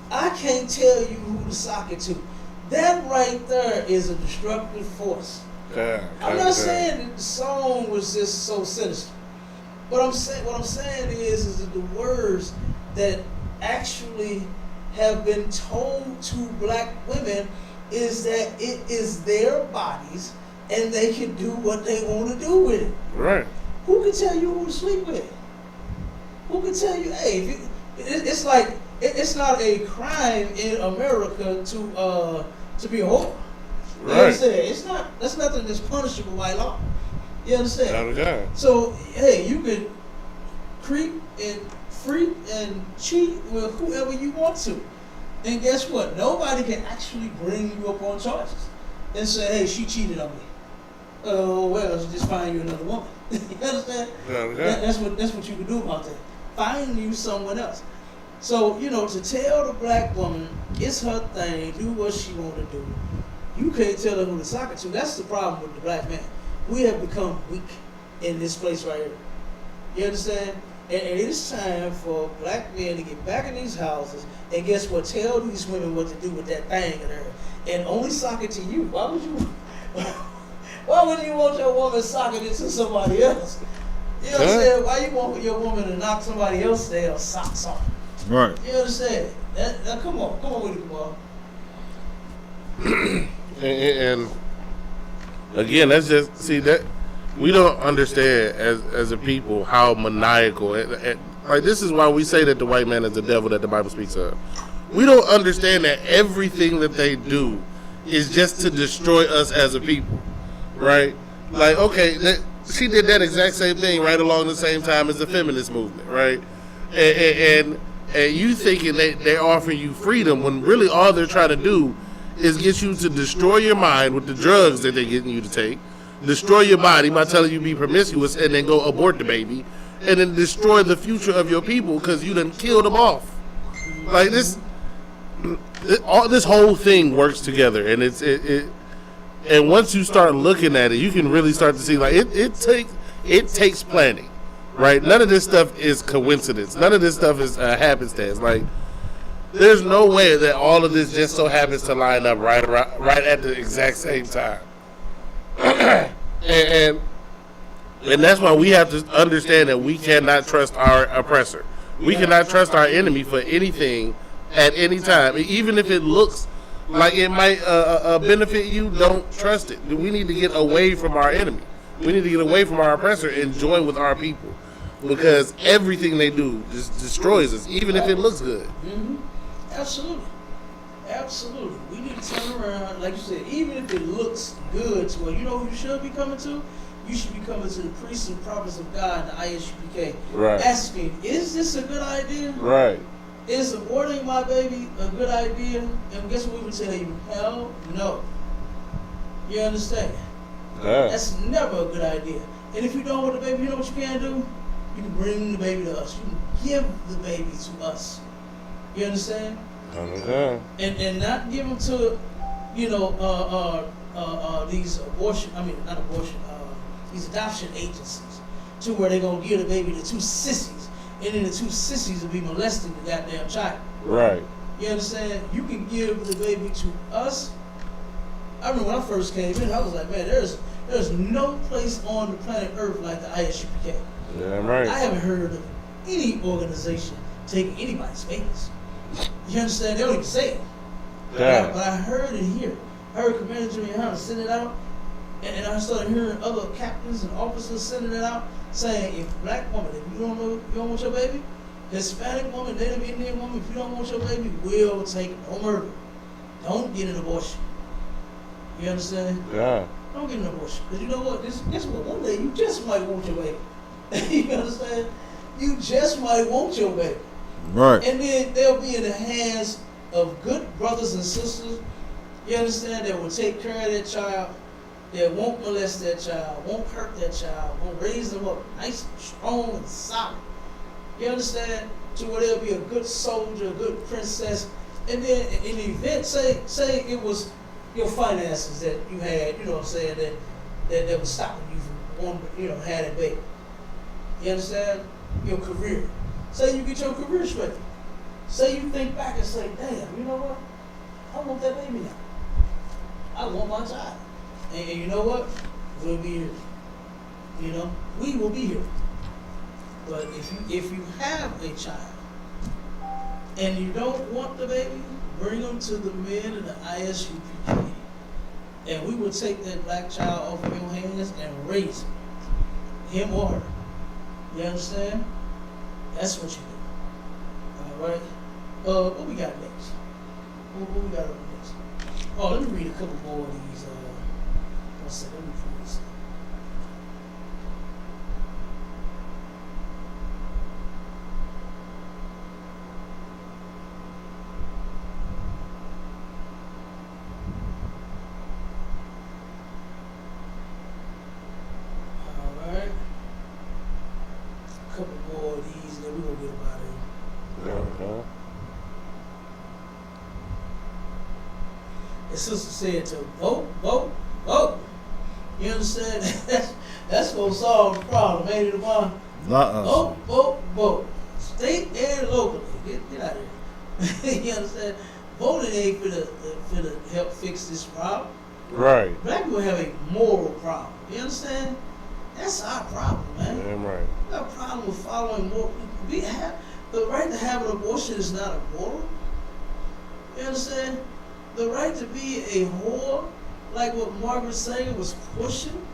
I can't tell you who to sock it to. That right there is a destructive force. I'm not saying that the song was just so sinister. What I'm saying is that the words that actually have been told to black women is that it is their bodies and they can do what they want to do with it. Right. Who can tell you who to sleep with? Who can tell you, hey, it's like, it's not a crime in America to be a whore. You understand? It's not. That's nothing that's punishable by law. You understand? Okay. So hey, you can creep and freak and cheat with whoever you want to, and guess what? Nobody can actually bring you up on charges and say, hey, she cheated on me. Oh well, just find you another woman. You understand? Okay. That's what you can do about that. Find you someone else. So, to tell the black woman it's her thing, do what she want to do. You can't tell her who to sock it to. That's the problem with the black man. We have become weak in this place right here. You understand? And it is time for black men to get back in these houses and guess what? Tell these women what to do with that thing in her. And only sock it to you. Why would you want your woman socking it to somebody else? You know what I'm saying? Why you want your woman to knock somebody else's damn socks off? Right. You understand? Come on with it, Kamal. And again, that's just that we don't understand as a people how maniacal. Like this is why we say that the white man is the devil that the Bible speaks of. We don't understand that everything that they do is just to destroy us as a people, right? Like okay, she did that exact same thing right along the same time as the feminist movement, right? And you thinking they're offering you freedom when really all they're trying to do is get you to destroy your mind with the drugs that they're getting you to take, destroy your body by telling you to be promiscuous and then go abort the baby, and then destroy the future of your people because you done killed them off. Like this whole thing works together, and and once you start looking at it, you can really start to see like it takes planning. Right, none of this stuff is coincidence. None of this stuff is happenstance. Like, there's no way that all of this just so happens to line up right at the exact same time. and that's why we have to understand that we cannot trust our oppressor. We cannot trust our enemy for anything at any time, even if it looks like it might benefit you. Don't trust it. We need to get away from our enemy. We need to get away from our oppressor and join with our people, because everything they do just destroys us, even if it looks good. Mm-hmm. Absolutely. Absolutely. We need to turn around, like you said, even if it looks good to where you know who you should be coming to? You should be coming to the priests and prophets of God, the ISUPK, Right. asking, is this a good idea? Right. Is aborting my baby a good idea? And guess what we would tell you? Hell no. You understand? Yeah. That's never a good idea. And if you don't want the baby, you know what you can do? You can bring the baby to us. You can give the baby to us. You understand? Okay. And not give them to, you know, these abortion, not abortion, these adoption agencies, to where they're going to give the baby to two sissies, and then the two sissies will be molesting the goddamn child. Right. You understand? You can give the baby to us. I remember when I first came in, I was like, man, there's no place on the planet Earth like the ISUPK. Yeah, right. I haven't heard of any organization taking anybody's babies. You understand? They don't even say it. Yeah. But I heard it here. I heard Commander Jimmy Hunter send it out, and I started hearing other captains and officers sending it out, saying, if black woman, if you don't want your baby, Hispanic woman, Native Indian woman, if you don't want your baby, we'll take it. Don't murder. Don't get an abortion. You understand? Yeah. Don't get an abortion. Because you know what? Guess what? One day you just might want your baby. You understand? You just might want your baby. Right. And then they'll be in the hands of good brothers and sisters, you understand, that will take care of that child, that won't molest that child, won't hurt that child, won't raise them up nice, strong, and solid. You understand? To where they'll be a good soldier, a good princess. And then in the event, say it was your finances that you had, you know what I'm saying, that was stopping you from wanting, having a baby. You understand? Your career. Say you get your career straight. Say you think back and say, damn, you know what? I want that baby now. I want my child. And you know what? We'll be here. You know? We will be here. But if you have a child and you don't want the baby, bring them to the men of the ISUPK. And we will take that black child off of your hands and raise him or her. You understand? That's what you do. All right. What we got next? What we got up next? Oh, let me read a couple more of these. One second. Let me read this. All right. A couple more of these, and then we're gonna get about it. Okay. The sister said to vote, vote, vote. You understand? That's gonna solve the problem, ain't it, Devon? Vote, vote, vote. State and locally. Get out of here. You understand? Voting ain't finna help fix this problem. Right. Black people have a moral problem. You understand? That's our problem, man. Damn right. We have a problem with following moral. The right to have an abortion is not a moral. You understand? The right to be a whore, like what Margaret Sanger was pushing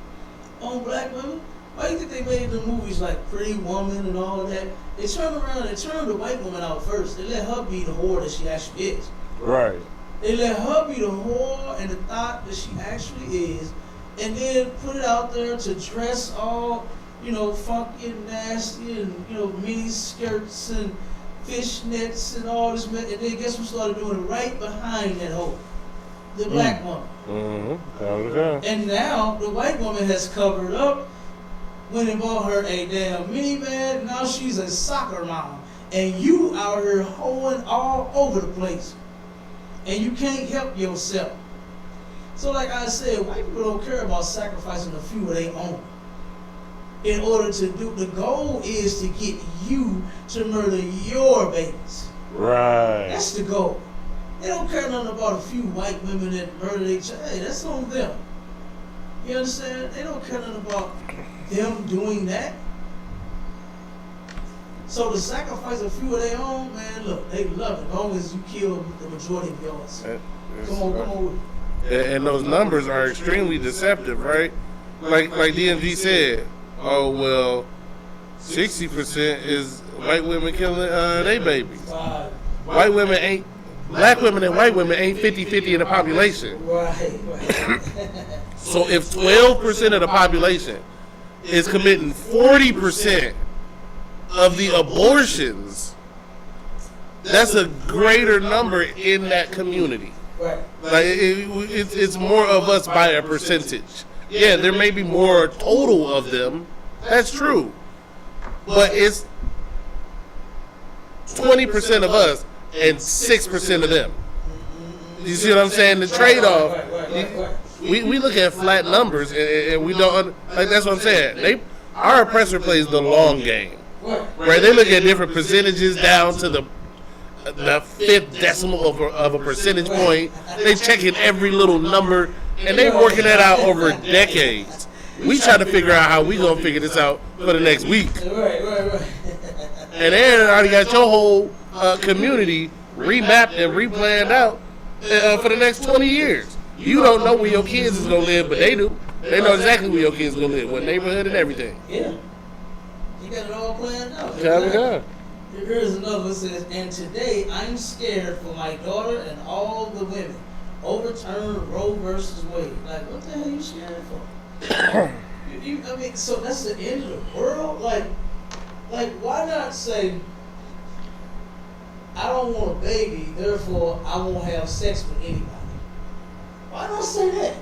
on black women. Why do you think they made the movies like Pretty Woman and all of that? They turned around and turned the white woman out first. They let her be the whore that she actually is. Right. They let her be the whore and the thought that she actually is, and then put it out there to dress all, funky and nasty and, mini skirts and fishnets and all this, and then guess who started doing it right behind that hoe? The black woman. Mm-hmm. Okay. And now the white woman has covered up, went and bought her a damn minivan, now she's a soccer mom. And you out here hoeing all over the place. And you can't help yourself. So like I said, white people don't care about sacrificing a few of their own. In order to do, the goal is to get you to murder your babies. Right. That's the goal. They don't care nothing about a few white women that murder their child. Hey, that's on them. You understand? They don't care nothing about them doing that. So to sacrifice a few of their own, man, look, they love it as long as you kill the majority of yours. Come on with it. And those numbers are extremely deceptive, right? like DMG said, oh well, 60% is white women killing their babies. White women ain't, black women and white women ain't 50-50 in the population. Right. So if 12% of the population is committing 40% of the abortions, that's a greater number in that community. Right. Like it's more of us by a percentage. Yeah, there may be more total of them. That's true, but it's 20% of us and 6% of them. You see what I'm saying? The trade-off. We look at flat numbers and we don't like. That's what I'm saying. Our oppressor plays the long game, right? They look at different percentages down to the fifth decimal of a percentage point. They checking every little number, and they working that out over decades. We try to figure out how we gonna figure this out for the next week. Right. And then already got your whole community remapped and replanned out for the next 20 years. You don't know where your kids is gonna live, but they do. They know exactly where your kids is gonna live, what neighborhood and everything. Yeah. You got it all planned out. Yeah. Here's another one that says, and today I'm scared for my daughter and all the women. Overturn Roe versus Wade. Like, what the hell are you scared for? I mean, so that's the end of the world? Like, why not say, I don't want a baby, therefore I won't have sex with anybody? Why not say that?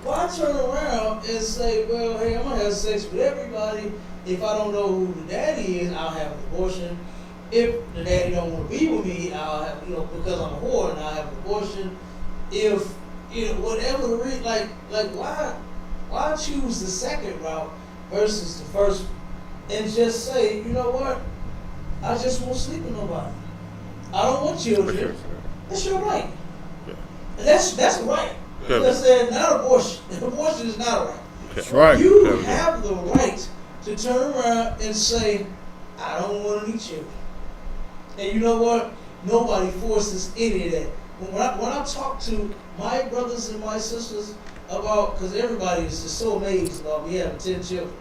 Why turn around and say, well, hey, I'm going to have sex with everybody. If I don't know who the daddy is, I'll have an abortion. If the daddy don't want to be with me, I'll have, because I'm a whore, and I'll have an abortion. If, whatever the reason, like why choose the second route versus the first one? And just say, you know what? I just won't sleep with nobody. I don't want children. That's your right. And that's right. You understand? Not abortion. Abortion is not a right. That's right. You have the right to turn around and say, I don't want any children. And you know what? Nobody forces any of that. When I talk to my brothers and my sisters about, because everybody is just so amazed about me having 10 children.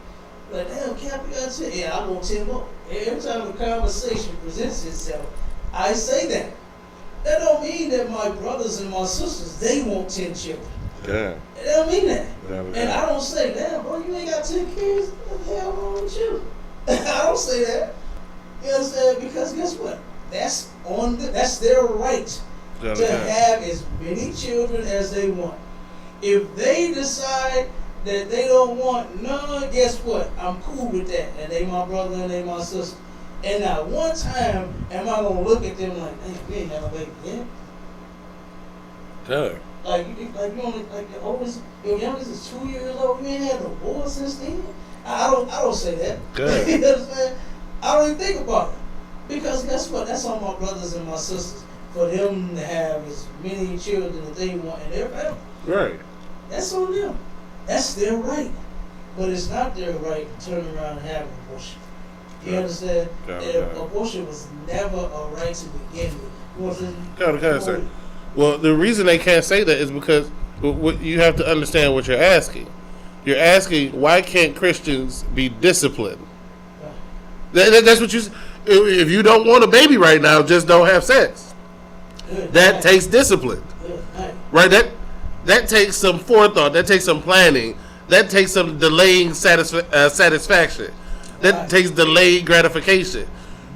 Like, damn, Cap, you got 10? Yeah, I want 10 more. Every time the conversation presents itself, I say that. That don't mean that my brothers and my sisters, they want 10 children. Yeah. That don't mean that. And I don't say, damn, bro, you ain't got 10 kids? What the hell wrong with you? I don't say that. You understand? Because guess what? That's their right to have as many children as they want. If they decide that they don't want none, guess what? I'm cool with that. And they my brother and they my sister. And not one time am I gonna look at them like, hey, we ain't have a baby yet. Sure. Like you only your youngest is 2 years old. You ain't had no boy since then. I don't say that. Good. You know what I'm saying? I don't even think about it. Because guess what? That's on my brothers and my sisters. For them to have as many children that they want in their family. Right. That's on them. That's their right. But it's not their right to turn around and have an abortion. You understand? Abortion was never a right to begin with. Well, the reason they can't say that is because what you have to understand what you're asking. You're asking, why can't Christians be disciplined? That's what you. If you don't want a baby right now, just don't have sex. That takes discipline, right? That takes some forethought. That takes some planning. That takes some delaying satisfaction. That takes delayed gratification.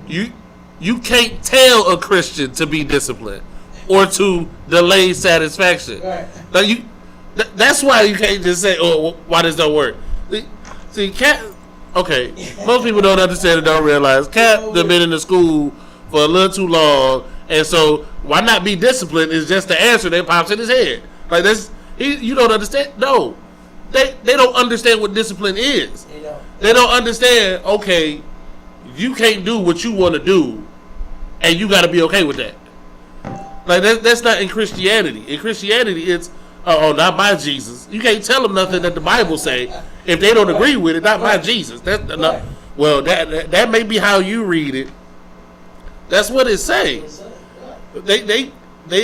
You can't tell a Christian to be disciplined or to delay satisfaction. Like that's why you can't just say, "Oh, why this don't work." See, okay, most people don't understand and don't realize Cap has been in the school for a little too long, and so why not be disciplined is just the answer that pops in his head. Like you don't understand. No, they don't understand what discipline is. They don't understand. Okay, you can't do what you want to do, and you got to be okay with that. Like that's not in Christianity. In Christianity, it's not by Jesus. You can't tell them nothing that the Bible say if they don't agree with it. Not by Jesus. Well, that may be how you read it. That's what it says. They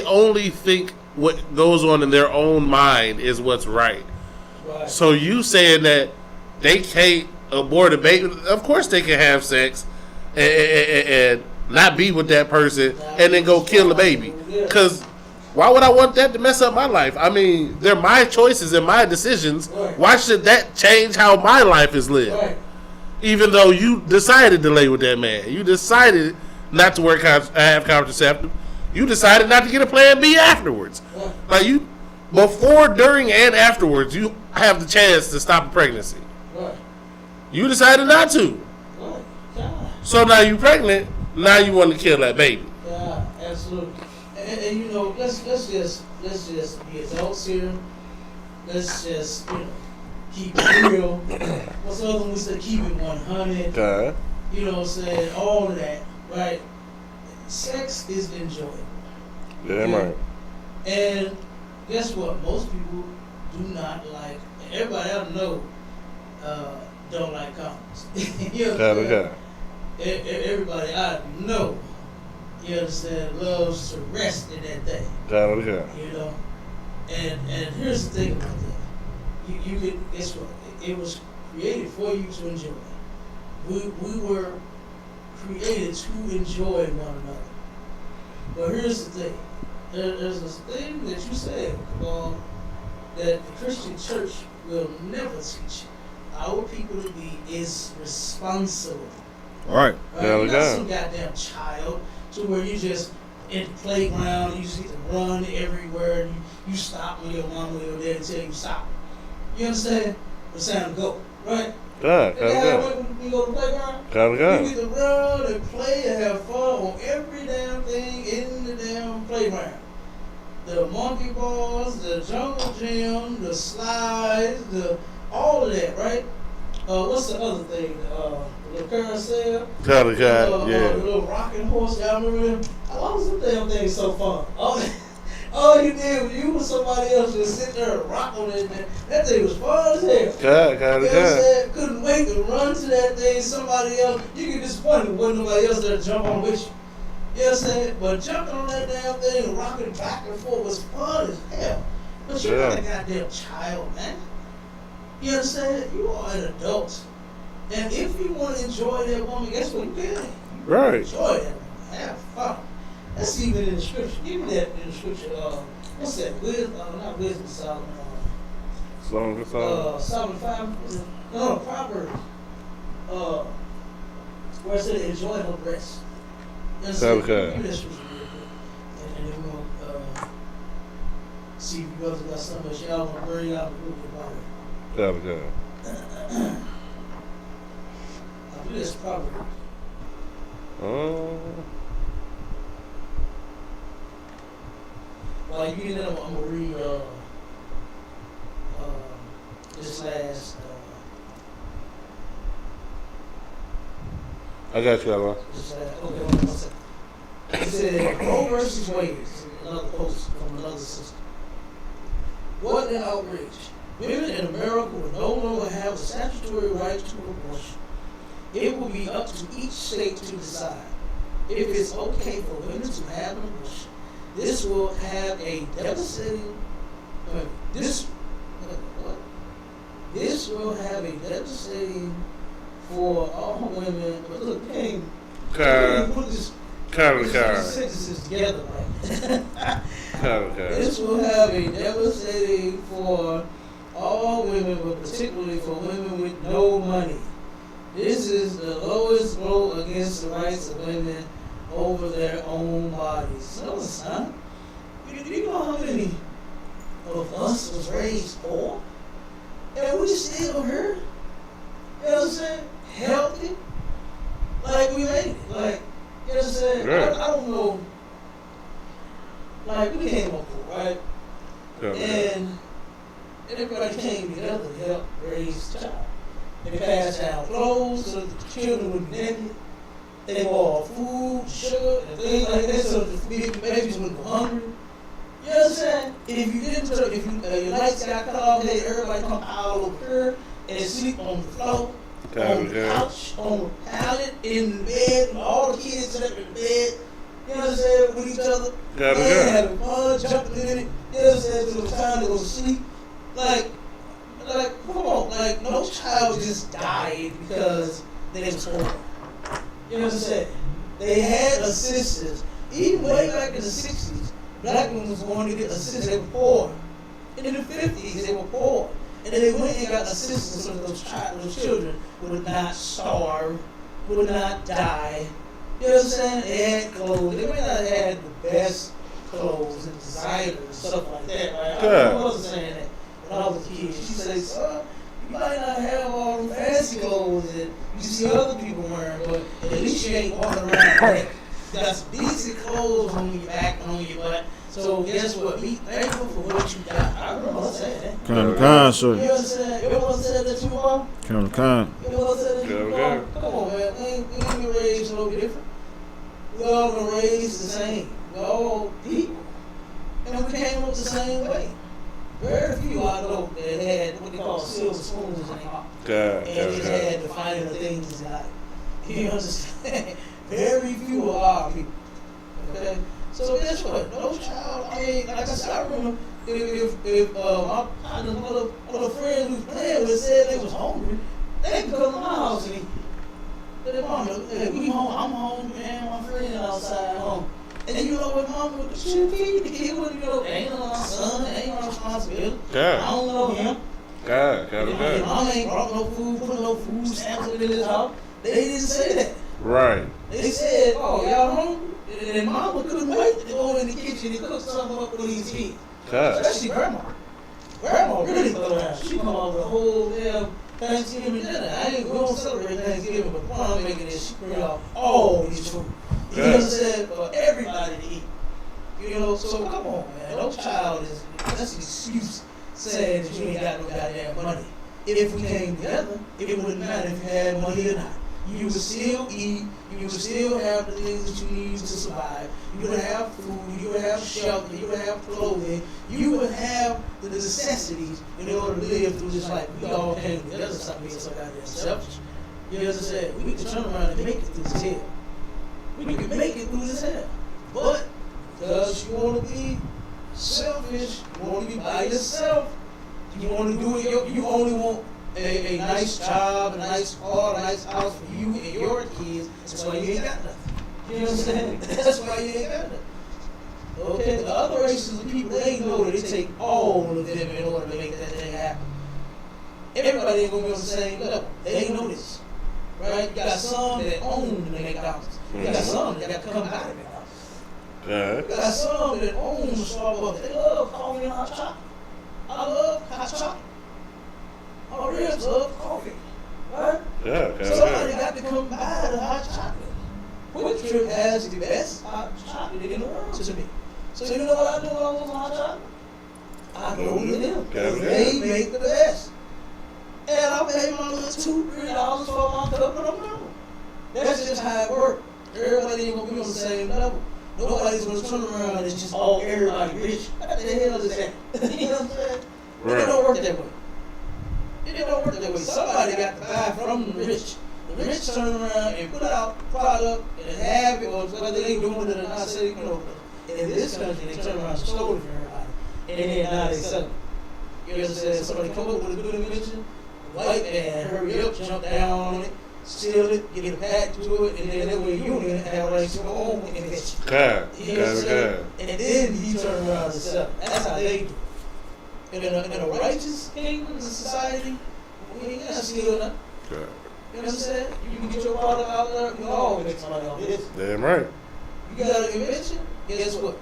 only think what goes on in their own mind is what's right. Right. So you saying that they can't abort a baby? Of course they can have sex and not be with that person and then go kill the baby. Because why would I want that to mess up my life? I mean, they're my choices and my decisions. Right. Why should that change how my life is lived? Right. Even though you decided to lay with that man. You decided not to have contraceptive. You decided not to get a plan B afterwards. Right. Like you, before, during, and afterwards, you have the chance to stop a pregnancy. Right. You decided not to. Right. God. So now you're pregnant. Now you want to kill that baby. Yeah, absolutely. And you know, let's just be adults here. Let's just keep it real. What's the other one we said? Keep it 100. Okay. You know what I'm saying? All of that, right? Sex is enjoyable. Yeah, Okay? right. And guess what? Most people do not like. Everybody I know don't like condoms. You know what I'm saying? Everybody I know, you understand, loves to rest in that thing. You know? And here's the thing about that. You could, guess what? It was created for you to enjoy. We were created to enjoy one another. But here's the thing. There's this thing that you said, that the Christian church will never teach our people to be is responsible. Right. You're not some goddamn child to where you just in the playground, you just get to run everywhere, and you stop when your mom or your daddy tell you stop. You understand? It's time to go, right? God. When you go to the playground, you get to run and play and have fun on every damn thing in the damn playground. The monkey bars, the jungle gym, the slides, all of that, right? What's the other thing? The carousel. Yeah. The little rocking horse. Y'all remember them? Why was them damn things so fun? All you did was you and somebody else just sit there and rock on it. That thing was fun as hell. You know what I'm saying? Couldn't wait to run to that thing. Somebody else. You get disappointed when wasn't nobody else there to jump on with you. You know what I'm saying? But jumping on that damn thing and rocking back and forth was fun as hell. But you're not a goddamn child, man. You understand? You are an adult. And if you want to enjoy that woman, guess what? You can. Right. Enjoy that woman. Have fun. That's even in the scripture. Give me that in the scripture. What's that? Not wisdom, Solomon. Song of Solomon. Solomon 5. No, Proverbs. Where it said enjoy her breast. Okay. Give me that scripture real quick. And then we're going to see if you brothers got something else y'all want to bring out and about it. Okay. I believe it's Proverbs. While you get that, I'm gonna read this last. I got you, Ella. Okay, 1 second. It said, Roe versus Wade, another post from another sister. What an outrage. Women in America will no longer have a statutory right to abortion. It will be up to each state to decide if it's okay for women to have an abortion. This will have a devastating. This will have a devastating for all women. But look, we can't put these sentences together like This will have a devastating for all women, but particularly for women with no money. This is the lowest blow against the rights of women over their own bodies. No, it's not. Do you know how many of us was raised poor? And we still here? You know what I'm saying? Healthy? Like we made it. Like, you know what I'm saying? Right. I don't know. Like, we came up poor, right? And everybody came together to help raise the child. They passed down clothes so that the children would be naked. They bought food, sugar, and things like that so that the babies wouldn't go hungry. You know what I'm saying? If you didn't, if your lights got cut off, hey, everybody come out over here and sleep on the floor, on the couch, on the pallet, in the bed, all the kids slept in the bed. You know what I'm saying? With each other. Having fun, jumping in it. You know what I'm saying? Till it was time to go to sleep. Like like, come on, like, no child just died because they was poor. You know what I'm saying? They had assistance. Even way back in the 60s, black women was going to get assistance. They were poor. In the 50s, they were poor. And they went and got assistance so that those children would not starve, would not die. You know what I'm saying? They had clothes. They may not have had the best clothes and designers and stuff like that. Right? I wasn't saying that when I was a kid. She said, son, you might not have all them fancy clothes that you see other people wearing, but at least you ain't walking around like you got some decent clothes on your back and on your butt. So guess what? Be thankful for what you got. I remember saying that. Kind of kind, sir. You know what I'm saying? You ever said that to your mom? Kind of kind. You ever said that to your mom? Come on, man. We ain't been raised a little bit different. We all been raised the same. We're all people. And we came up the same way. Very few I know that had what they call silver spoons in their heart. And just had the finer things in life. You understand? Very few of our people. Okay? So guess what? No child, I mean, like I said, I remember if my partner, one of the friends we was playing with said they was hungry, they could come to my house and eat. They mama, hey, we home, I'm home, man, my friend outside home. And you know what, mama, what the shit feed the kid with, you know, ain't no my son, ain't my responsibility. I don't know him. Mama ain't brought no food, put no food samples in his house. They didn't say that. Right. They said, oh, y'all hungry? And mama couldn't wait to go in the kitchen and cook something up for these kids. Especially grandma. Grandma really throw around. She come out with a whole damn Thanksgiving dinner. We don't celebrate Thanksgiving, but when I'm making this, she bring out all these food. You know what I'm saying? For everybody to eat. You know, so come on, man. No child is, that's an excuse saying that you ain't got no goddamn money. If we came together, it wouldn't matter if you had money or not. You would still eat, you would still have the things that you need to survive. You would have food, you would have shelter, you would have clothing, you would have the necessities in order to live through this life. We all came together, stop being so goddamn selfish. You know what I'm saying? We can turn around and make it through this hell. We can make it through this hell. But because you want to be selfish, you want to be by yourself, you want to do it, you only want a nice job, a nice car, a nice house for you and your kids. That's why you ain't got nothing. You know what I'm saying? That's why you ain't got nothing. Okay, the other races of people, they know that it take all of them in order to make that thing happen. Everybody ain't gonna be on the same level. They know this. Right? You got some that own the McDonald's. You got some that got to come out of McDonald's. You got some that own the Starbucks. They love coffee and hot chocolate. I love hot chocolate. Our ribs love coffee, right? Somebody got to come buy the hot chocolate. Quick Trip has the best hot chocolate in the world to me. So you know what I do when I want hot chocolate? I go to them. They make the best. And I pay my little $2-3 for my cup and I'm done. That's just how it works. Everybody ain't gonna be on the same level. Nobody's gonna turn around and just everybody rich. What the hell is that? You know what I'm saying? Right. It don't work that way. It don't work that way. Somebody got to buy from the rich. The rich turn around and put out product and have it, or whether they doing it or not, say, you know, in this country, they turn around and stole it from everybody. And then now they sell it. You know what I'm saying? Somebody come up with a good invention, the white man, hurry up, jump down on it, steal it, get a pack to it, and then that way you don't have rights to your own invention. You know what I'm saying? And then he turn around and sell it. That's how they do it. In a righteous kingdom and society, we ain't gotta steal nothing. You know what I'm saying? You can get your product out there, you can always make money off this. Damn right. You got an invention, guess what?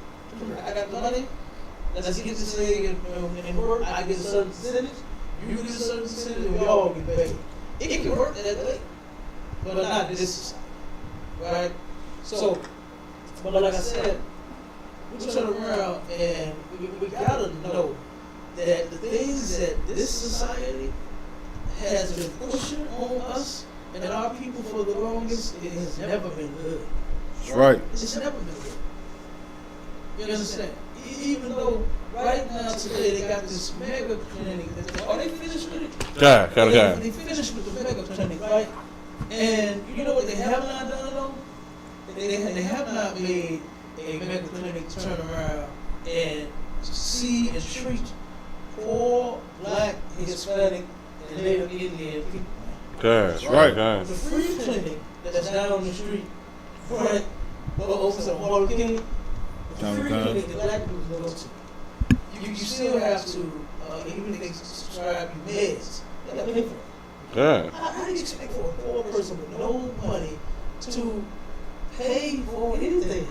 I got the money, let's get this thing in work, I get a certain percentage, you get a certain percentage, and we all get paid. It can work that way, but not in this society. Right? So, but like I said, we turn around and we gotta know that the things that this society has been pushing on us and our people for the longest, it has never been good. That's right. It's never been good. You understand? Even though right now today they got this mega clinic. Are they finished with it? They finished with the mega clinic, right? And you know what they have not done though? They have not made a mega clinic turn around and see and treat poor, black, Hispanic, and Native Indian people. That's right. The free clinic that's down the street, right? Over to Martin King, the free clinic that black people go to. You still have to, even if they subscribe you meds, you gotta pay for it. Yeah. How do you expect for a poor person with no money to pay for anything?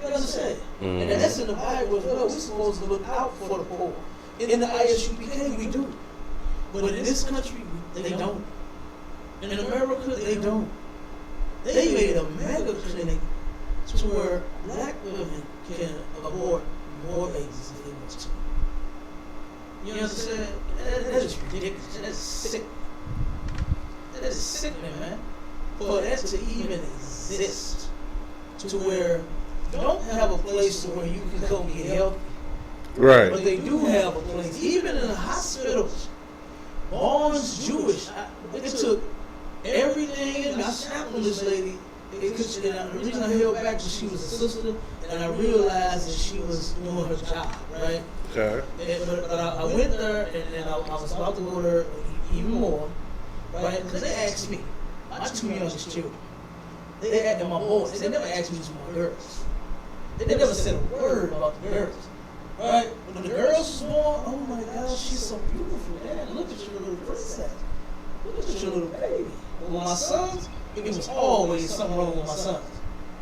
You understand? And that's in the Bible as well. We're supposed to look out for the poor. In the ISUPK, we do. But in this country, they don't. In America, they don't. They made a mega clinic to where black women can abort more babies if they want to. You understand? That is ridiculous. That's sick. That is sickening, man. For that to even exist, to where you don't have a place to where you can go get help. Right. But they do have a place. Even in the hospitals, Barnes Jewish, it took everything, and I snapped on this lady. The reason I held back was she was a sister, and I realized that she was doing her job, right? Okay. But I went there, and then I was about to go there even more, right? Because they asked me, my two youngest children, they asked my boys, they never asked me to my girls. They never said a word about the girls, right? When the girls was born, oh my gosh, she's so beautiful, man. Look at your little princess. Look at your little baby. But with my sons, it was always something wrong with my sons.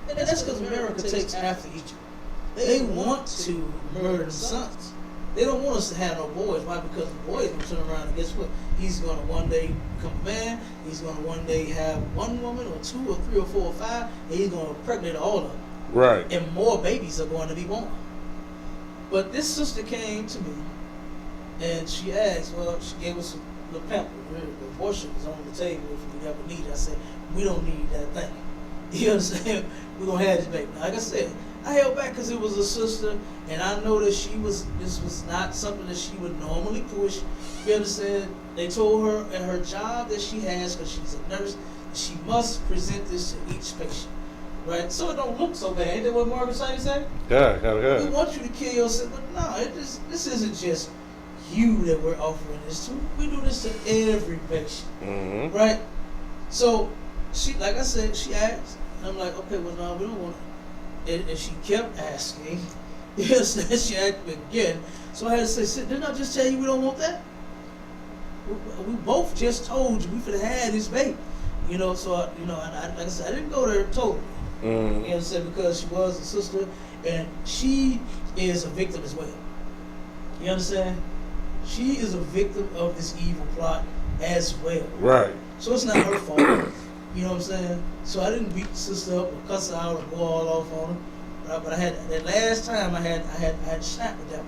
And that's because America takes after each other. They want to murder the sons. They don't want us to have no boys. Why? Because the boys will turn around and guess what? He's going to one day become a man. He's going to one day have one woman or two or three or four or five. And he's going to impregnate all of them. Right. And more babies are going to be born. But this sister came to me and she asked, well, she gave us a pamphlet. The abortion is on the table if we ever need it. I said, we don't need that thing. You understand? We're going to have this baby. Like I said, I held back because it was a sister, and I know that this was not something that she would normally push. You understand? They told her at her job that she has, because she's a nurse, she must present this to each patient. Right? So it don't look so bad. Ain't that what Margaret said? Yeah. We want you to kill yourself, but no, this isn't just you that we're offering this to. We do this to every patient. Mm-hmm. Right? So she, like I said, she asked, and I'm like, okay, well, no, we don't want it. And she kept asking. Yes, she asked me again. So I had to say, didn't I just tell you we don't want that? We both just told you we could have had this baby. You know, so, like I said, I didn't go there totally. Mm. You understand? Because she was a sister, and she is a victim as well. You understand? She is a victim of this evil plot as well. Right. So it's not her fault. You know what I'm saying? So I didn't beat the sister up or cuss her out or go all off on her. But I had that last time I had to snap with them.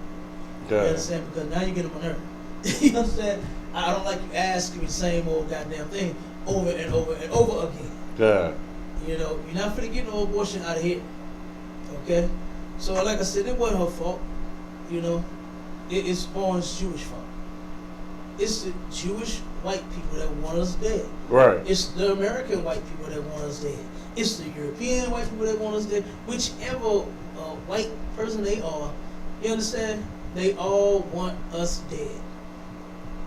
Yeah. You understand? Because now you get on my nerve. You understand? I don't like you asking me the same old goddamn thing over and over and over again. Yeah. You know, you're not finna get no abortion out of here. Okay? So like I said, it wasn't her fault. You know, it's Orange Jewish fault. It's the Jewish white people that want us dead. Right. It's the American white people that want us dead. It's the European white people that want us dead. Whichever white person they are, you understand? They all want us dead.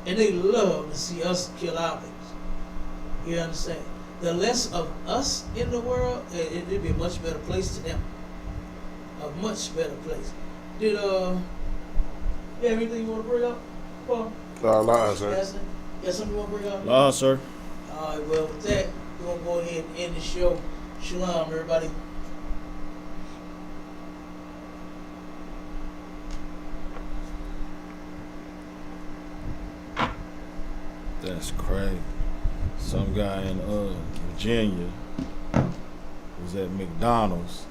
And they love to see us kill our babies. You understand? The less of us in the world, it'd be a much better place to them. A much better place. Did you have anything you want to bring up, Paul? No, sir. Got something you want to bring up? No, sir. All right, well, with that, we're going to go ahead and end the show. Shalom, everybody. That's crazy. Some guy in Virginia was at McDonald's